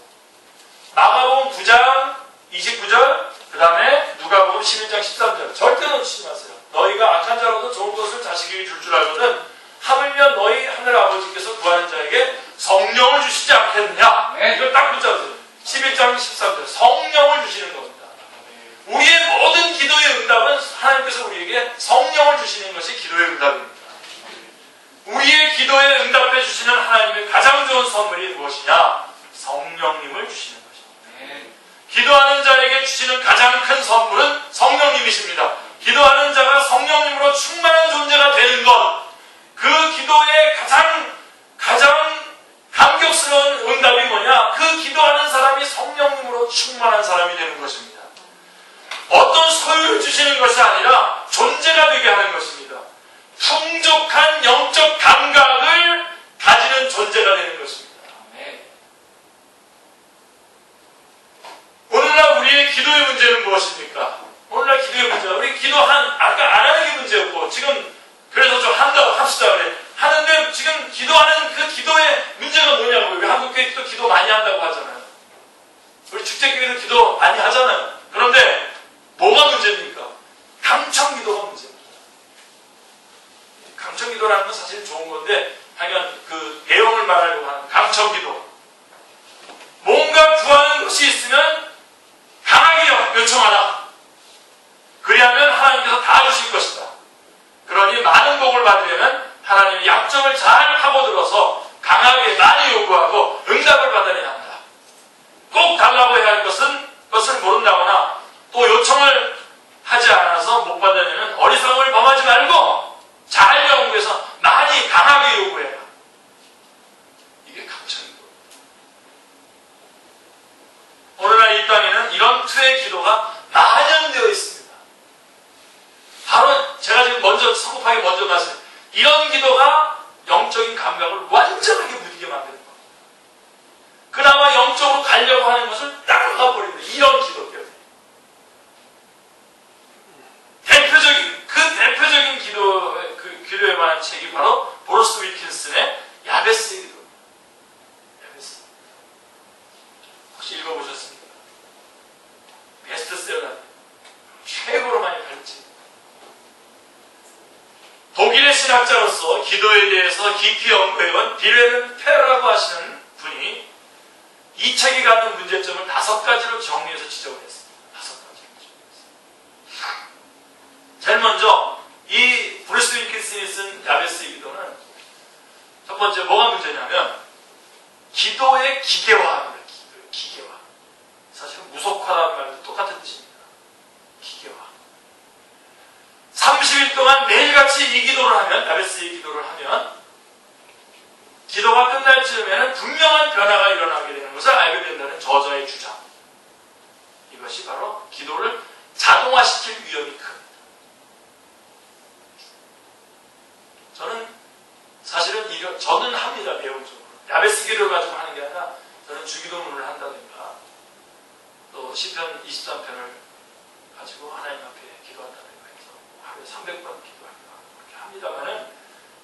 마가복음 9장 29절 그 다음에 누가복음 11장 13절 절대 놓치지 마세요. 너희가 악한 자로도 좋은 것을 자식에게 줄 알거든 하물며 너희 하늘 아버지께서 구하는 자에게 성령을 주시지 않겠느냐. 네. 이걸 딱 붙잡으세요. 11장 13절 성령을 주시는 겁니다. 우리의 모든 기도의 응답은 하나님께서 우리에게 성령을 주시는 것이 기도의 응답입니다. 우리의 기도에 응답해 주시는 하나님의 가장 좋은 선물이 무엇이냐? 성령님을 주시는 것입니다. 기도하는 자에게 주시는 가장 큰 선물은 성령님이십니다. 기도하는 자가 성령님으로 충만한 존재가 되는 것, 그 기도의 가장 감격스러운 응답이 뭐냐? 그 기도하는 사람이 성령님으로 충만한 사람이 되는 것입니다. 어떤 소유를 주시는 것이 아니라 존재가 되게 하는 것입니다. 풍족한 영적 감각을 가지는 존재가 되는 것입니다. 오늘날 우리의 기도의 문제는 무엇입니까? 오늘날 기도의 문제가 우리 아까 안 하는 게 문제였고 지금 그래서 좀 한다고 합시다 그래. 하는데 지금 기도하는 그 기도의 문제가 뭐냐고요. 왜 한국교회도 기도 많이 한다고 하잖아요. 우리 축제교회도 기도 많이 하잖아요. 그런데 뭐가 문제입니까? 감청기도가 문제입니다. 감청기도라는 건 사실 좋은 건데 하여간 그 내용을 말하려고 하는 감청기도. 뭔가 구하는 것이 있으면 강하게 요청하라. 그리하면 하나님께서 다 주실 것이다. 그러니 많은 복을 받으려면 하나님의 약점을 잘 파고들어서 강하게 많이 요구하고 응답을 받아내야 한다. 꼭 달라고 해야 할 것을 모른다거나 또 요청을 하지 않아서 못 받아내는 어리석음을 범하지 말고 잘 연구해서 많이 강하게 요구해라. 이게 감청이고 신학자로서 기도에 대해서 깊이 연구해온 빌레른 페라라고 하시는 분이 이 책이 갖는 문제점을 5가지로 정리해서 지적을 했습니다. 5가지로 지적했습니다. 제일 먼저 이 브루스 윌킨슨이 쓴 야베스의 기도는 첫 번째 뭐가 문제냐면 기도의 기계화입니다. 기계화. 사실은 무속화라는 말도 똑같은 뜻입니다. 기계화. 30일 동안 매일같이 이 기도를 하면, 야베스의 기도를 하면 기도가 끝날 즈음에는 분명한 변화가 일어나게 되는 것을 알게 된다는 저자의 주장. 이것이 바로 기도를 자동화시킬 위험이 큽니다. 저는 사실은 저는 합니다. 배움적으로. 야베스 기도를 가지고 하는 게 아니라 저는 주기도문을 한다든가 또 시편 23편을 가지고 하나님 앞에 기도한다든가 해서 하루에 300번 기도한다 그렇게 합니다만은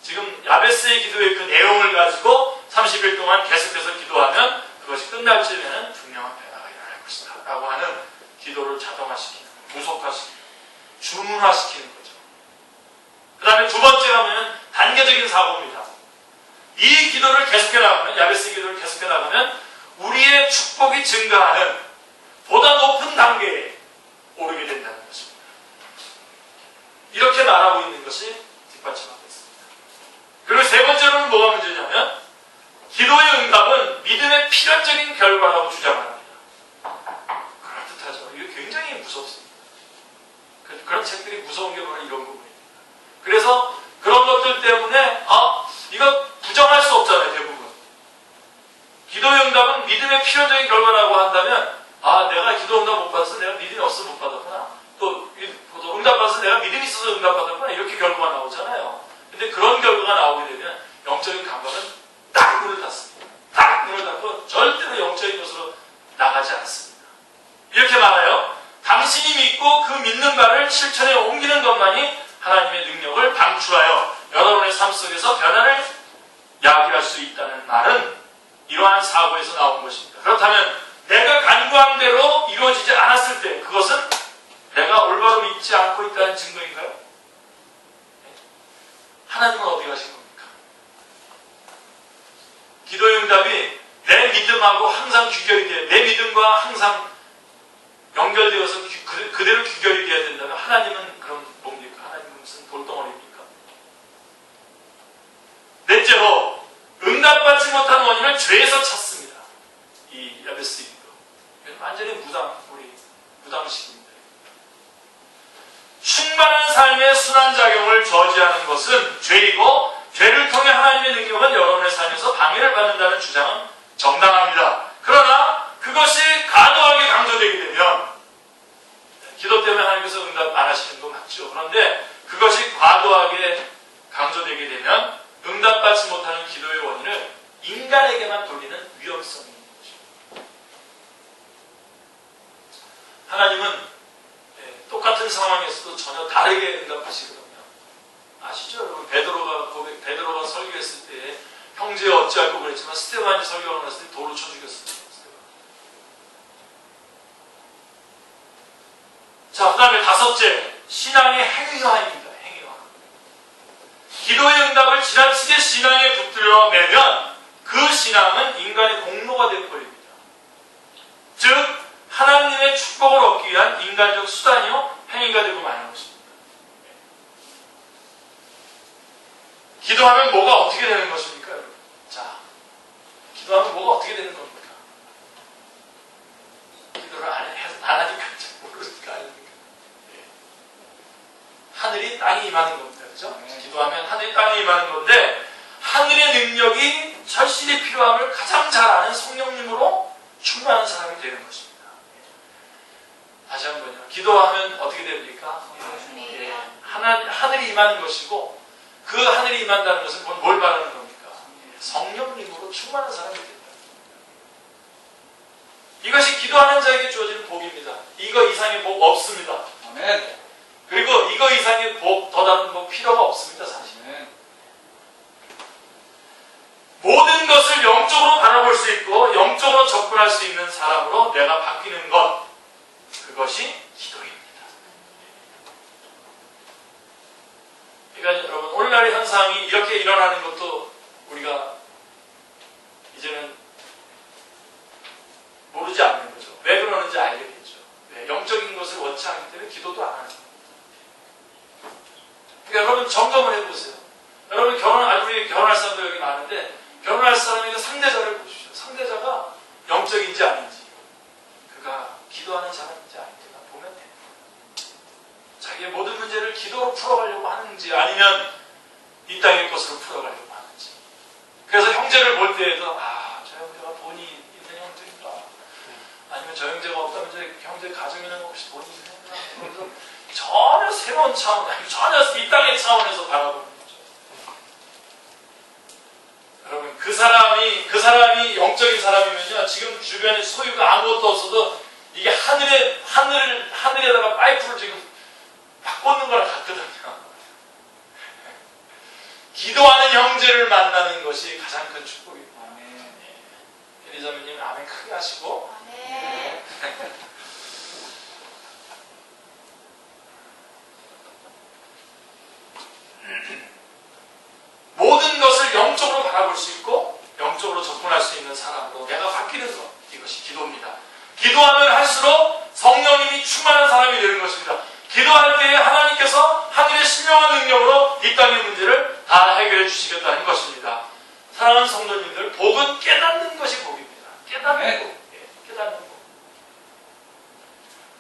지금 야베스의 기도의 그 내용을 가지고 30일 동안 계속해서 기도하면 그것이 끝날 즈음에는 분명한 변화가 일어날 것이다 라고 하는 기도를 자동화시키는, 무속화시키는, 주문화시키는 거죠. 그 다음에 두 번째가 뭐냐면 단계적인 사고입니다. 이 기도를 계속해 나가면, 야베스의 기도를 계속해 나가면 우리의 축복이 증가하는 보다 높은 단계에 오르게 된다는 것입니다. 이렇게 말하고 있는 것이 뒷받침하고 있습니다. 그리고 세 번째로는 뭐가 문제냐면 기도의 응답은 믿음의 필연적인 결과라고 주장합니다. 그럴듯하죠. 이게 굉장히 무섭습니다. 그런 책들이 무서운 게 바로 이런 부분입니다. 그래서 그런 것들 때문에 이거 부정할 수 없잖아요. 대부분. 기도의 응답은 믿음의 필연적인 결과라고 한다면 내가 기도 응답 못 받아서 내가 믿음이 없어서 못 받았구나. 또 응답 받아서 내가 믿음이 있어서 응답 받았구나. 이렇게 결과가 나오잖아요. 근데 그런 결과가 나오게 되면 영적인 감각은 딱 문을 닫습니다. 딱 문을 닫고 절대로 영적인 것으로 나가지 않습니다. 이렇게 말해요. 당신이 믿고 그 믿는 바를 실천에 옮기는 것만이 하나님의 능력을 방출하여 여러분의 삶 속에서 변화를 야기할 수 있다는 말은 이러한 사고에서 나온 것입니다. 그렇다면 내가 간구한 대로 이루어지지 않았을 때 그것은 내가 올바로 믿지 않고 있다는 증거인가요? 하나님은 어디 가신 겁니까? 기도의 응답이 내 믿음하고 항상 귀결이 돼야, 내 믿음과 항상 연결되어서 그대로 귀결이 돼야 된다면 하나님은 그럼 뭡니까? 하나님은 무슨 돌덩어리입니까? 넷째로 응답받지 못한 원인을 죄에서 찾습니다. 이 야베스 기도. 완전히 무당식입니다. 충만한 삶의 순환작용을 저지하는 것은 죄이고 죄를 통해 하나님의 능력은 여러분의 삶에서 방해를 받는다는 주장은 정당합니다. 그러나 그것이 과도하게 강조되게 되면 기도 때문에 하나님께서 응답 안 하시는 거 맞죠. 그런데 그것이 과도하게 강조되게 되면 응답받지 못하는 기도의 원인을 인간에게만 돌리는 위험성이 있는 것입니다. 하나님은 똑같은 상황에서도 전혀 다르게 응답하시거든요. 아시죠? 여러분 베드로가 설교했을 때 형제 어찌할고 그랬지만 스데반이 설교를 했을 때 돌로 쳐 죽였어요. 자, 그 다음에 다섯째, 신앙의 행위화입니다. 행위화. 기도의 응답을 지나치게 신앙에 붙들어 매면 그 신앙은 인간의 공로가 되어버립니다. 즉 하나님의 축복을 얻기 위한 인간적 수단이요 행위가 되고 마는 것입니다. 기도하면 뭐가 어떻게 되는 것입니까? 여러분? 자, 기도하면 뭐가 어떻게 되는 겁니까? 기도를 안 하니까 잘 모르니까 아닙니까? 하늘이 땅이 임하는 겁니다. 그죠? 기도하면 하늘이 땅이 임하는 건데 하늘의 능력이 절실히 필요함을 가장 잘 아는 성령님으로 충만한 사람이 되는 것입니다. 다시 한번요. 기도하면 어떻게 됩니까? 하늘이 임하는 것이고 그 하늘이 임한다는 것은 뭘 말하는 겁니까? 성령님으로 충만한 사람이 된다. 이것이 기도하는 자에게 주어지는 복입니다. 이거 이상의 복 없습니다. 아멘. 그리고 이거 이상의 복, 더 다른 복 필요가 없습니다. 사실은. 모든 것을 영적으로 바라볼 수 있고 영적으로 접근할 수 있는 사람으로 내가 바뀌는 것, 그것이 기도입니다. 그러니까 여러분 오늘날의 현 현상이 이렇게 일어나는 것도 우리가 이제는 모르지 않는 거죠. 왜 그러는지 알겠죠. 네, 영적인 것을 원치 않기 때문에 기도도 안 하는 거예요. 그러니까 여러분 점검을 해보세요. 여러분 우리 결혼할 사람도 여기 많은데 결혼할 사람에게 상대자를 보십시오. 상대자가 영적인지 아닌지, 그가 기도하는 사람인지 아닌지가 보면 돼요. 자기의 모든 문제를 기도로 풀어가려고 하는지 아니면 이 땅의 것으로 풀어가려고 하는지. 그래서 형제를 볼 때에도 저 형제가 돈이 있는 형제인가, 아니면 저 형제가 없다면 저 형제 가정에는 혹시 돈이 있는 형제인가, 전혀 새로운 차원, 전혀 이 땅의 차원에서 바라보는 거죠. 여러분 그 사람이 영적인 사람이면요, 지금 주변에 소유가 아무것도 없어도 이게 하늘에다가 파이프를 지금 막 꽂는 거랑 같거든요. 기도하는 형제를 만나는 것이 가장 큰 축복입니다. 엘리자베님 아멘 크게 하시고. 아멘. 모든 것을 영적으로 바라볼 수 있고 영적으로 접근할 수 있는 사람으로 내가 바뀌는 것, 이것이 기도입니다. 기도하면 할수록 성령님이 충만한 사람이 되는 것입니다. 기도할 때에 하나님께서 하늘의 신령한 능력으로 이 땅의 문제를 다 해결해 주시겠다는 것입니다. 사랑하는 성도님들, 복은 깨닫는 것이 복입니다. 깨닫는 복. 깨닫는 복.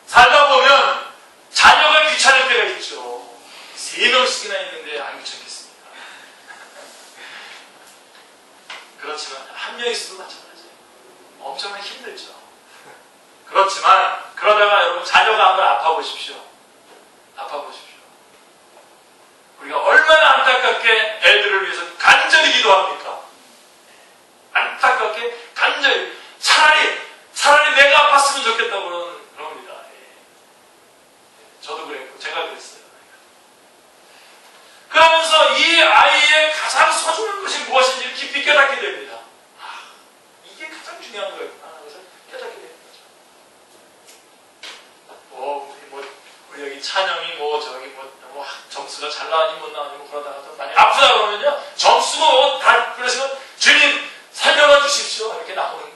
살다 보면 자녀가 귀찮을 때가 있죠. 3명씩이나 있는데 안 귀찮겠습니까? 그렇지만 한 명 있어도 마찬가지예요. 엄청나게 힘들죠. 그렇지만 그러다가 여러분 자녀가 한번 아파보십시오. 아파보십시오. 우리가 얼마나 안타깝게 애들을 위해서 간절히 기도합니까? 안타깝게 간절히 차라리 내가 아팠으면 좋겠다고 그럽니다. 저도 그랬고 제가 그랬어요. 그러면서 이 아이의 가장 소중한 것이 무엇인지를 깊이 깨닫게 됩니다. 이게 가장 중요한 거였구나 하는 것을 깨닫게 되는 거죠. 우리 여기 찬영이 점수가 잘 나왔니 못 나왔니 그러다가 또 많이 아프다 그러면요, 점수가 다 그러시면 주님 살려봐 주십시오 이렇게 나오는 거예요.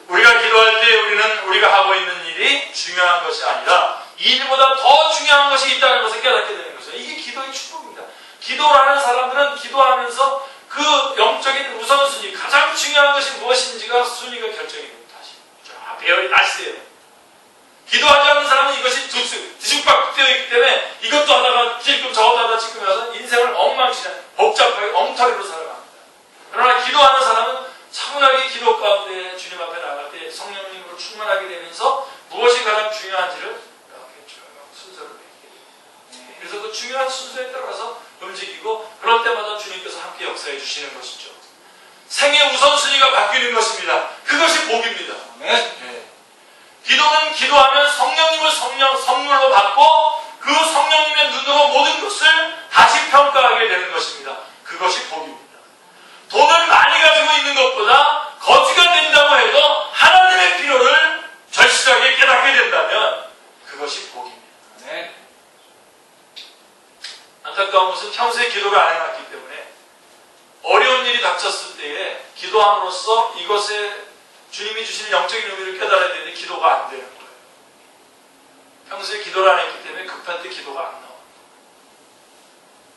우리가 기도할 때 우리가 하고 있는 일이 중요한 것이 아니라 이 일보다 더 중요한 것이 있다는 것을 깨닫게 되는 거죠. 이게 기도의 축복입니다. 기도하는 사람들은 기도하면서 그 영적인 우선순위, 가장 중요한 것이 무엇인지가 순위가 결정이 됩니다. 다시 세요. 기도하지 않는 사람은 이것이 뒤죽박죽되어 있기 때문에 이것도 하다가 찔끔 저것도 하다가 찔끔해서 인생을 엉망진창 복잡하게 엉터리로 살아갑니다. 그러나 기도하는 사람은 차분하게 기도 가운데 주님 앞에 나갈 때 성령님으로 충만하게 되면서 무엇이 가장 중요한지를 이렇게 쭉 순서를 매기게 됩니다. 그래서 그 중요한 순서에 따라서 움직이고 그럴 때마다 주님께서 함께 역사해 주시는 것이죠. 생의 우선순위가 바뀌는 것입니다. 그것이 복입니다. 기도는 기도하면 성령님을 선물로 받고 그 성령님의 눈으로 모든 것을 다시 평가하게 되는 것입니다. 그것이 복입니다. 돈을 많이 가지고 있는 것보다 거지가 된다고 해도 하나님의 필요를 절실하게 깨닫게 된다면 그것이 복입니다. 안타까운 것은 평소에 기도를 안 해놨기 때문에 어려운 일이 닥쳤을 때에 기도함으로써 이것에 주님이 주시는 영적인 의미를 깨달아야 되는데 기도가 안 되는 거예요. 평소에 기도를 안 했기 때문에 급할 때 기도가 안 나와요.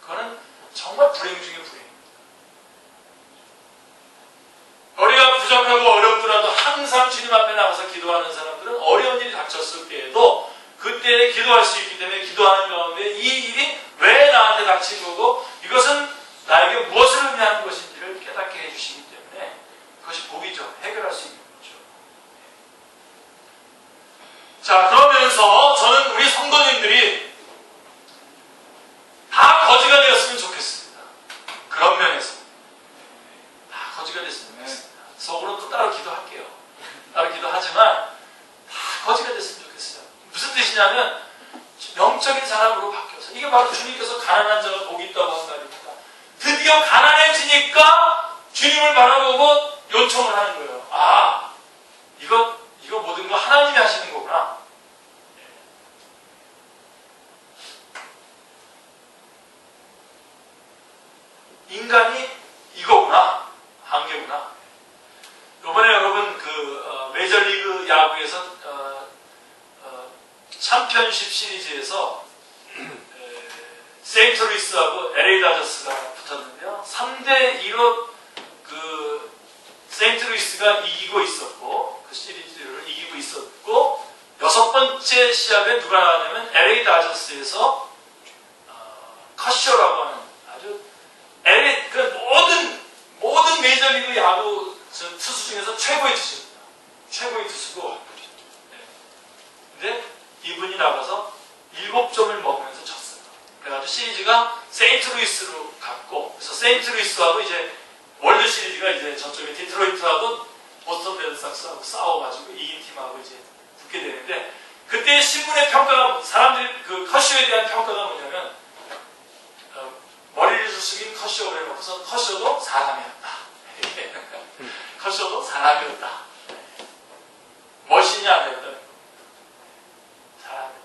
그거는 정말 불행 중에 불행입니다. 머리가 부족하고 어렵더라도 항상 주님 앞에 나가서 기도하는 사람들은 어려운 일이 닥쳤을 때에도 그때 기도할 수 있기 때문에 기도하는 가운데 이 일이 왜 나한테 닥친 거고 이것은 나에게 무엇을 의미하는 것인지를 깨닫게 해주시기 때문에 그것이 복이죠. 해결할 수 있는 거죠. 자, 그러면서 저는 우리 성도님들이 다 거지가 되었으면 좋겠습니다. 그런 면에서 다 거지가 됐으면 좋겠습니다. 속으로 또 따로 기도할게요. 따로 기도하지만 다 거지가 됐으면 좋겠어요. 무슨 뜻이냐면 영적인 사람으로 바뀌어서, 이게 바로 주님께서 가난한 자가 복이 있다고 한 말입니다. 드디어 가난해지니까 주님을 바라보고 요청을 하는 거예요. 이거 모든 거 하나님이 하시는 거구나. 메이저리그 야구에서 챔피언십 시리즈에서 세인트루이스하고 LA 다저스가 붙었는데요. 3대2로 그 세인트루이스가 이기고 있었고 그 시리즈를 이기고 있었고 여섯 번째 시합에 누가 나왔냐면 LA 다저스에서 커쇼라고 하는 아주 LA 그 모든 메이저리그 야구 투수 중에서 최고의 투수입니다. 최고의 투수고 근데 이분이 나가서 7점을 먹으면서 졌어요. 그래가지고 시리즈가 세인트루이스로 갔고 그래서 세인트루이스하고 이제 월드 시리즈가 이제 저쪽에 디트로이트하고 보스턴 레드삭스하고 싸워가지고 이긴 팀하고 이제 붙게 되는데 그때 신문의 평가가 사람들이 그 커쇼에 대한 평가가 뭐냐면 머리를 숙인 커쇼를 해놓고서 커쇼도 사람이었다. 커쇼도 사람이었다. 멋있냐 안 했다. 사람이었다.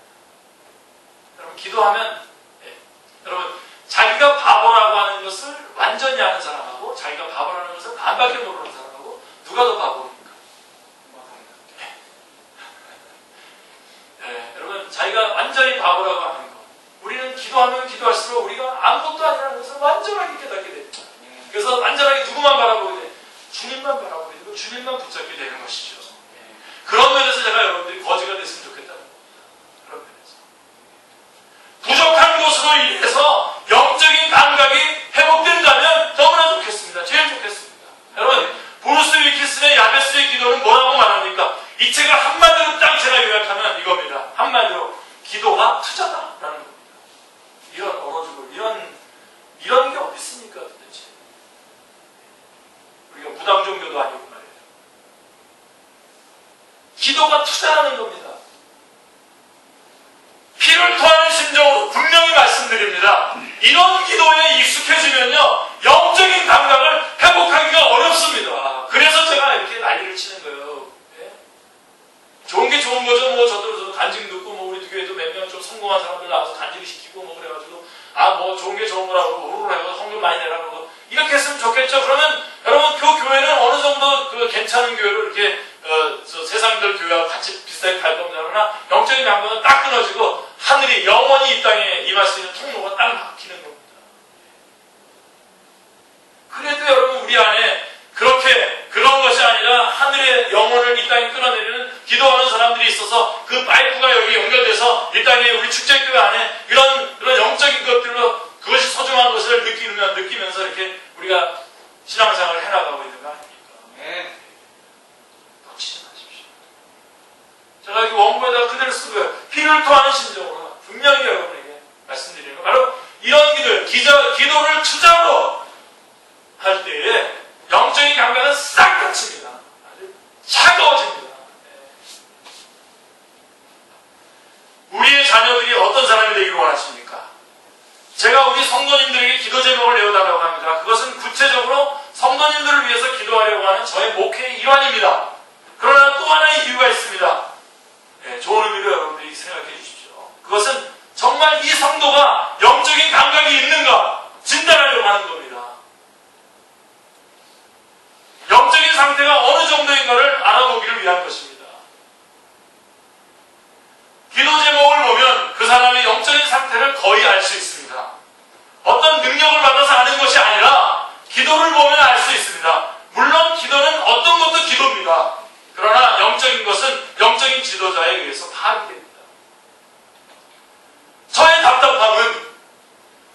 여러분 기도하면 여러분 자기가 바보라고 하는 것을 완전히 아는 사람하고 자기가 바보라는 것을 반밖에 모르는 사람하고 누가 더 바보입니까? 여러분 자기가 완전히 바보라고 하는 것 우리는 기도하면 기도할수록 우리가 아무것도 아니라는 것을 완전하게 깨닫게 됩니다. 그래서 완전하게 누구만 바라보게 돼? 주님만 바라보게 되고 주님만 붙잡게 되는 것이죠. 그런 면에서 제가 여러분들이 거지가 됐으면 좋겠다는 겁니다. 그런 면에서 부족한 것으로 인해서 영적인 감각이 회복된다면 너무나 좋겠습니다. 제일 좋겠습니다. 여러분 브루스 윌키슨의 야베스의 기도는 뭐라고 말합니까? 이 책을 한마디로 딱 제가 요약하면 이겁니다. 한마디로 기도가 투자다라는 겁니다. 이런 얼어죽을 이런 게 어디 있습니까 도대체? 우리가 무당 종교도 아니고 말이에요. 기도가 투자라는 겁니다. 피를 토하는 심정으로 분명히 말씀드립니다. 이런 기도에 익숙해지면요 영적인 감각을 회복하기가 어렵습니다. 그래서 제가 이렇게 난리를 치는 거예요. 네? 좋은 게 좋은 거죠. 뭐 저도 간증 듣고 뭐 우리 교회도 몇 명 좀 성공한 사람들 나와서 간증 시키고 뭐 그래가지고 뭐 좋은 게 좋은 거라고 호로로 해서 성금 많이 내라고 그러고 이렇게 했으면 좋겠죠. 그러면 여러분 그 교회는 어느 정도 그 괜찮은 교회로 이렇게 세상들 교회와 같이 비슷하게 갈 겁니다. 그러나 영적인 감각은 딱 끊어지고 하늘이 영원히 이 땅에 임할 수 있는 통로가 딱 막히는 겁니다. 그래도 여러분 우리 안에 그렇게 그런 것이 아니라 하늘의 영혼을 이 땅에 끌어내리는 기도하는 사람들이 있어서 그 파이프가 여기 연결돼서 이 땅에 우리 축제교회 안에 이런 영적인 것들로 그것이 소중한 것을 느끼면서 이렇게 우리가 신앙생활을 해나가고 있는 거 아닙니까? 네. 놓치지 마십시오. 제가 여기 원고에다가 그대로 쓰고요. 피를 토하는 심정으로 분명히 여러분에게 말씀드리는 거 바로 이런 기도를 투자로 할 때에 영적인 감각은 싹 닫힙니다. 아주 차가워집니다. 우리의 자녀들이 어떤 사람이 되기를 원하십니까? 제가 우리 성도님들에게 기도 제목을 내어달라고 합니다. 그것은 구체적으로 성도님들을 위해서 기도하려고 하는 저의 목회의 일환입니다. 그러나 또 하나의 이유가 있습니다. 좋은 의미로 여러분들이 생각해 주십시오. 그것은 정말 이 성도가 영적인 감각이 있는가 진단하려고 하는 겁니다. 영적인 상태가 어느 정도인가를 알아보기를 위한 것입니다. 기도 제목을 보면 그 사람의 영적인 상태를 거의 알 수 있습니다. 어떤 능력을 받아서 아는 것이 아니라 기도를 보면 알 수 있습니다. 물론 기도는 어떤 것도 기도입니다. 그러나 영적인 것은 영적인 지도자에 의해서 파악이 됩니다. 저의 답답함은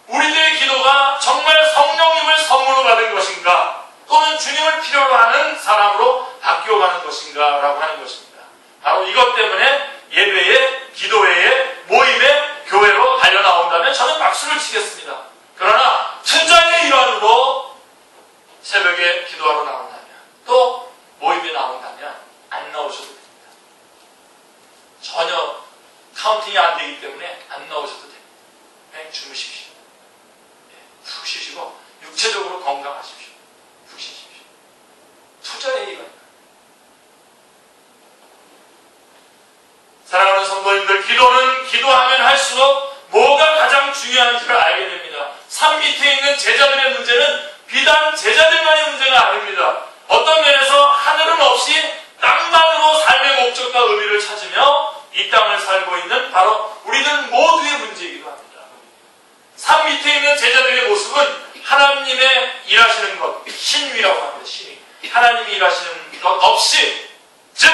우리들의 기도가 정말 성령님을 선물로 받은 것인가 또는 주님을 필요로 하는 사람으로 바뀌어가는 것인가 라고 하는 것입니다. 바로 이것 때문에 예배에, 기도회에, 모임에, 교회로 달려나온다면 저는 박수를 치겠습니다. 그러나 투자의 일환으로 새벽에 기도하러 나온다면 또 모임에 나온다면 안 나오셔도 됩니다. 전혀 카운팅이 안 되기 때문에 안 나오셔도 됩니다. 그냥 주무십시오. 푹 쉬시고 육체적으로 건강하십시오. 푹 쉬십시오. 투자의 일환입니다. 사랑하는 성도님들, 기도는 기도하면 할수록 뭐가 가장 중요한지를 알게 됩니다. 산 밑에 있는 제자들의 문제는 비단 제자들만의 문제가 아닙니다. 어떤 면에서 하늘은 없이 땅 그것만으로 삶의 목적과 의미를 찾으며 이 땅을 살고 있는 바로 우리들 모두의 문제이기도 합니다. 산 밑에 있는 제자들의 모습은 하나님의 일하시는 것, 신위라고 합니다. 신위. 하나님이 일하시는 것 없이, 즉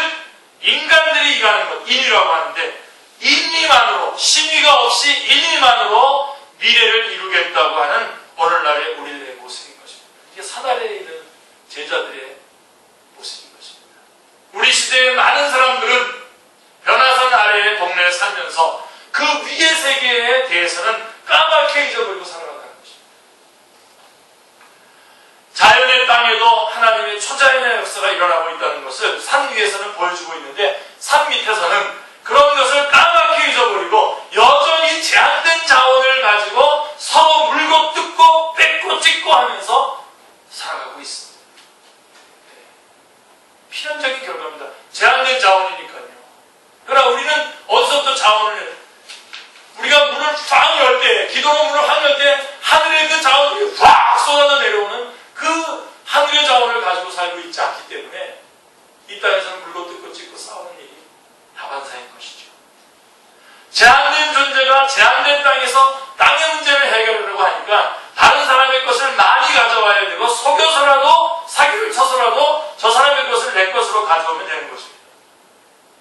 인간들이 일하는 것, 인위라고 하는데, 인위만으로, 신위가 없이 인위만으로 미래를 이루겠다고 하는 오늘날의 우리들의 모습인 것입니다. 이게 산 아래에 있는 제자들의 모습인 것입니다. 우리 시대의 많은 사람들은 변화산 아래의 동네에 살면서 그 위의 세계에 대해서는 까맣게 잊어버리고 살아간다는 것입니다. 자연의 땅에도 하나님의 초자연의 역사가 일어나고 있다는 것을 산 위에서는 보여주고 있는데, 산 밑에서는 그런 것을 까맣게 잊어버리고 여전히 제한된 자원을 가지고 서로 물고 뜯고 뺏고 찍고 하면서 살아가고 있습니다. 필연적인 결과입니다. 제한된 자원이니까요. 그러나 우리는 어디서부터 자원을 해요? 우리가 문을 확 열 때, 기도로 문을 확 열 때 하늘에 있는 자원들이 확 쏟아져 내려오는 그 하늘의 자원을 가지고 살고 있지 않기 때문에 이 땅에서는 물고 뜯고 찍고 싸우는 일이 다반사인 것이죠. 제한된 존재가 제한된 땅에서 땅의 문제를 해결하려고 하니까 다른 사람의 것을 많이 가져와야 되고, 속여서라도 사기를 쳐서라도 저 사람의 것을 내 것으로 가져오면 되는 것입니다.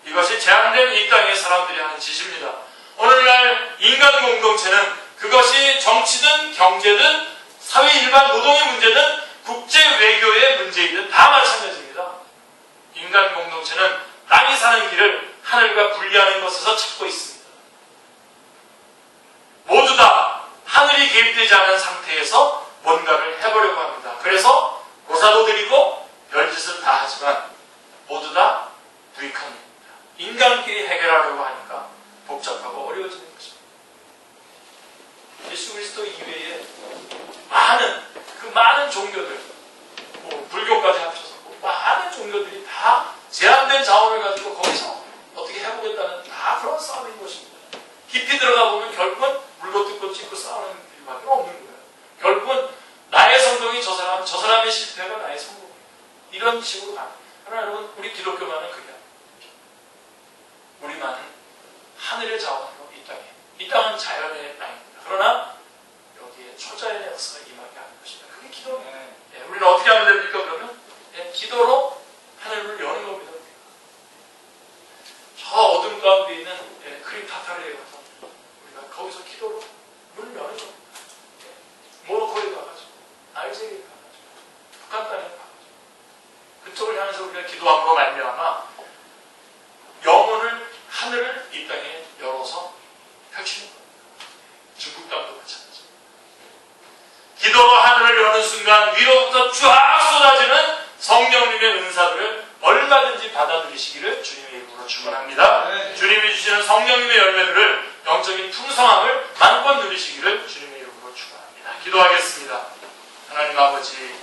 이것이 제한된 이 땅의 사람들이 하는 짓입니다. 오늘날 인간 공동체는 그것이 정치든 경제든 사회 일반 노동의 문제든 국제 외교의 문제이든 다 마찬가지입니다. 인간 공동체는 땅이 사는 길을 하늘과 분리하는 것에서 찾고 있습니다. 모두 다 하늘이 개입되지 않은 상태에서 뭔가를 해보려고 합니다. 그래서 고사도 드리고 별짓을 다 하지만 모두 다 무익한 일입니다. 인간끼리 해결하려고 하니까 복잡하고 어려워지는 것입니다. 예수 그리스도 이외에 많은 종교들, 불교까지 합쳐서 많은 종교들이 다 제한된 자원을 가지고 거기서 어떻게 해보겠다는 다 그런 싸움인 것입니다. 깊이 들어가 보면 결국은 물고 뜯고 찍고 싸우는 일밖에 없는 거예요. 결국은 나의 성공이 저 사람의 실패가 나의 성공이에요. 이런 식으로 가는. 그러나 여러분, 우리 기독교만은 그게 아닙니다. 우리만은 하늘의 자원으로 이 땅은 자연의 땅입니다. 그러나 여기에 초자연의 역사가 임하게 하는 것입니다. 그게 기도예요. 우리는 어떻게 하면 됩니까, 그러면? 기도로 하늘을 여는 겁니다. 저 어둠 가운데 있는 크림타타르에 가서 우리가 거기서 기도로 문을 여는 겁니다. 모로코에 가가지고, 알제리에 가가지고, 북한 땅에 가가지고, 그쪽을 향해서 우리가 기도함으로 말미암아 영혼을, 하늘을 이 땅에 열어서 펼치는 겁니다. 중국 땅도 마찬가지입니다. 기도로 하늘을 여는 순간 위로부터 쫙 쏟아지는 성령님의 은사들을 얼마든지 받아들이시기를 주님의 이름으로 축원합니다. 네. 주님이 주시는 성령님의 열매들을, 영적인 풍성함을 마음껏 누리시기를 주님의 이름으로 축원합니다. 기도하겠습니다. 하나님 아버지,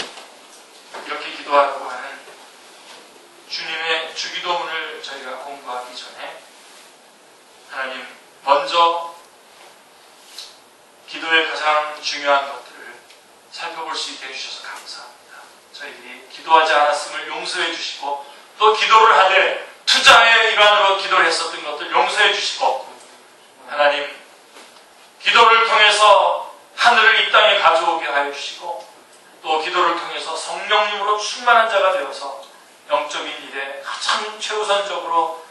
이렇게 기도하려고 하는 주님의 주기도문을 저희가 공부하기 전에 하나님, 먼저 기도의 가장 중요한 것들을 살펴볼 수 있게 해주셔서 감사합니다. 저희들이 기도하지 않았음을 용서해 주시고, 또 기도를 하되 투자의 일환으로 기도를 했었던 것들 용서해 주시고, 하나님, 기도를 통해서 하늘을 이 땅에 가져오게 하여 주시고, 또 기도를 통해서 성령님으로 충만한 자가 되어서 영적인 일에 가장 최우선적으로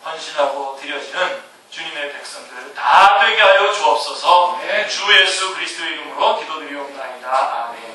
헌신하고 드려지는 주님의 백성들 다 되게 하여 주옵소서. 주 예수 그리스도의 이름으로 기도드리옵나이다. 아멘.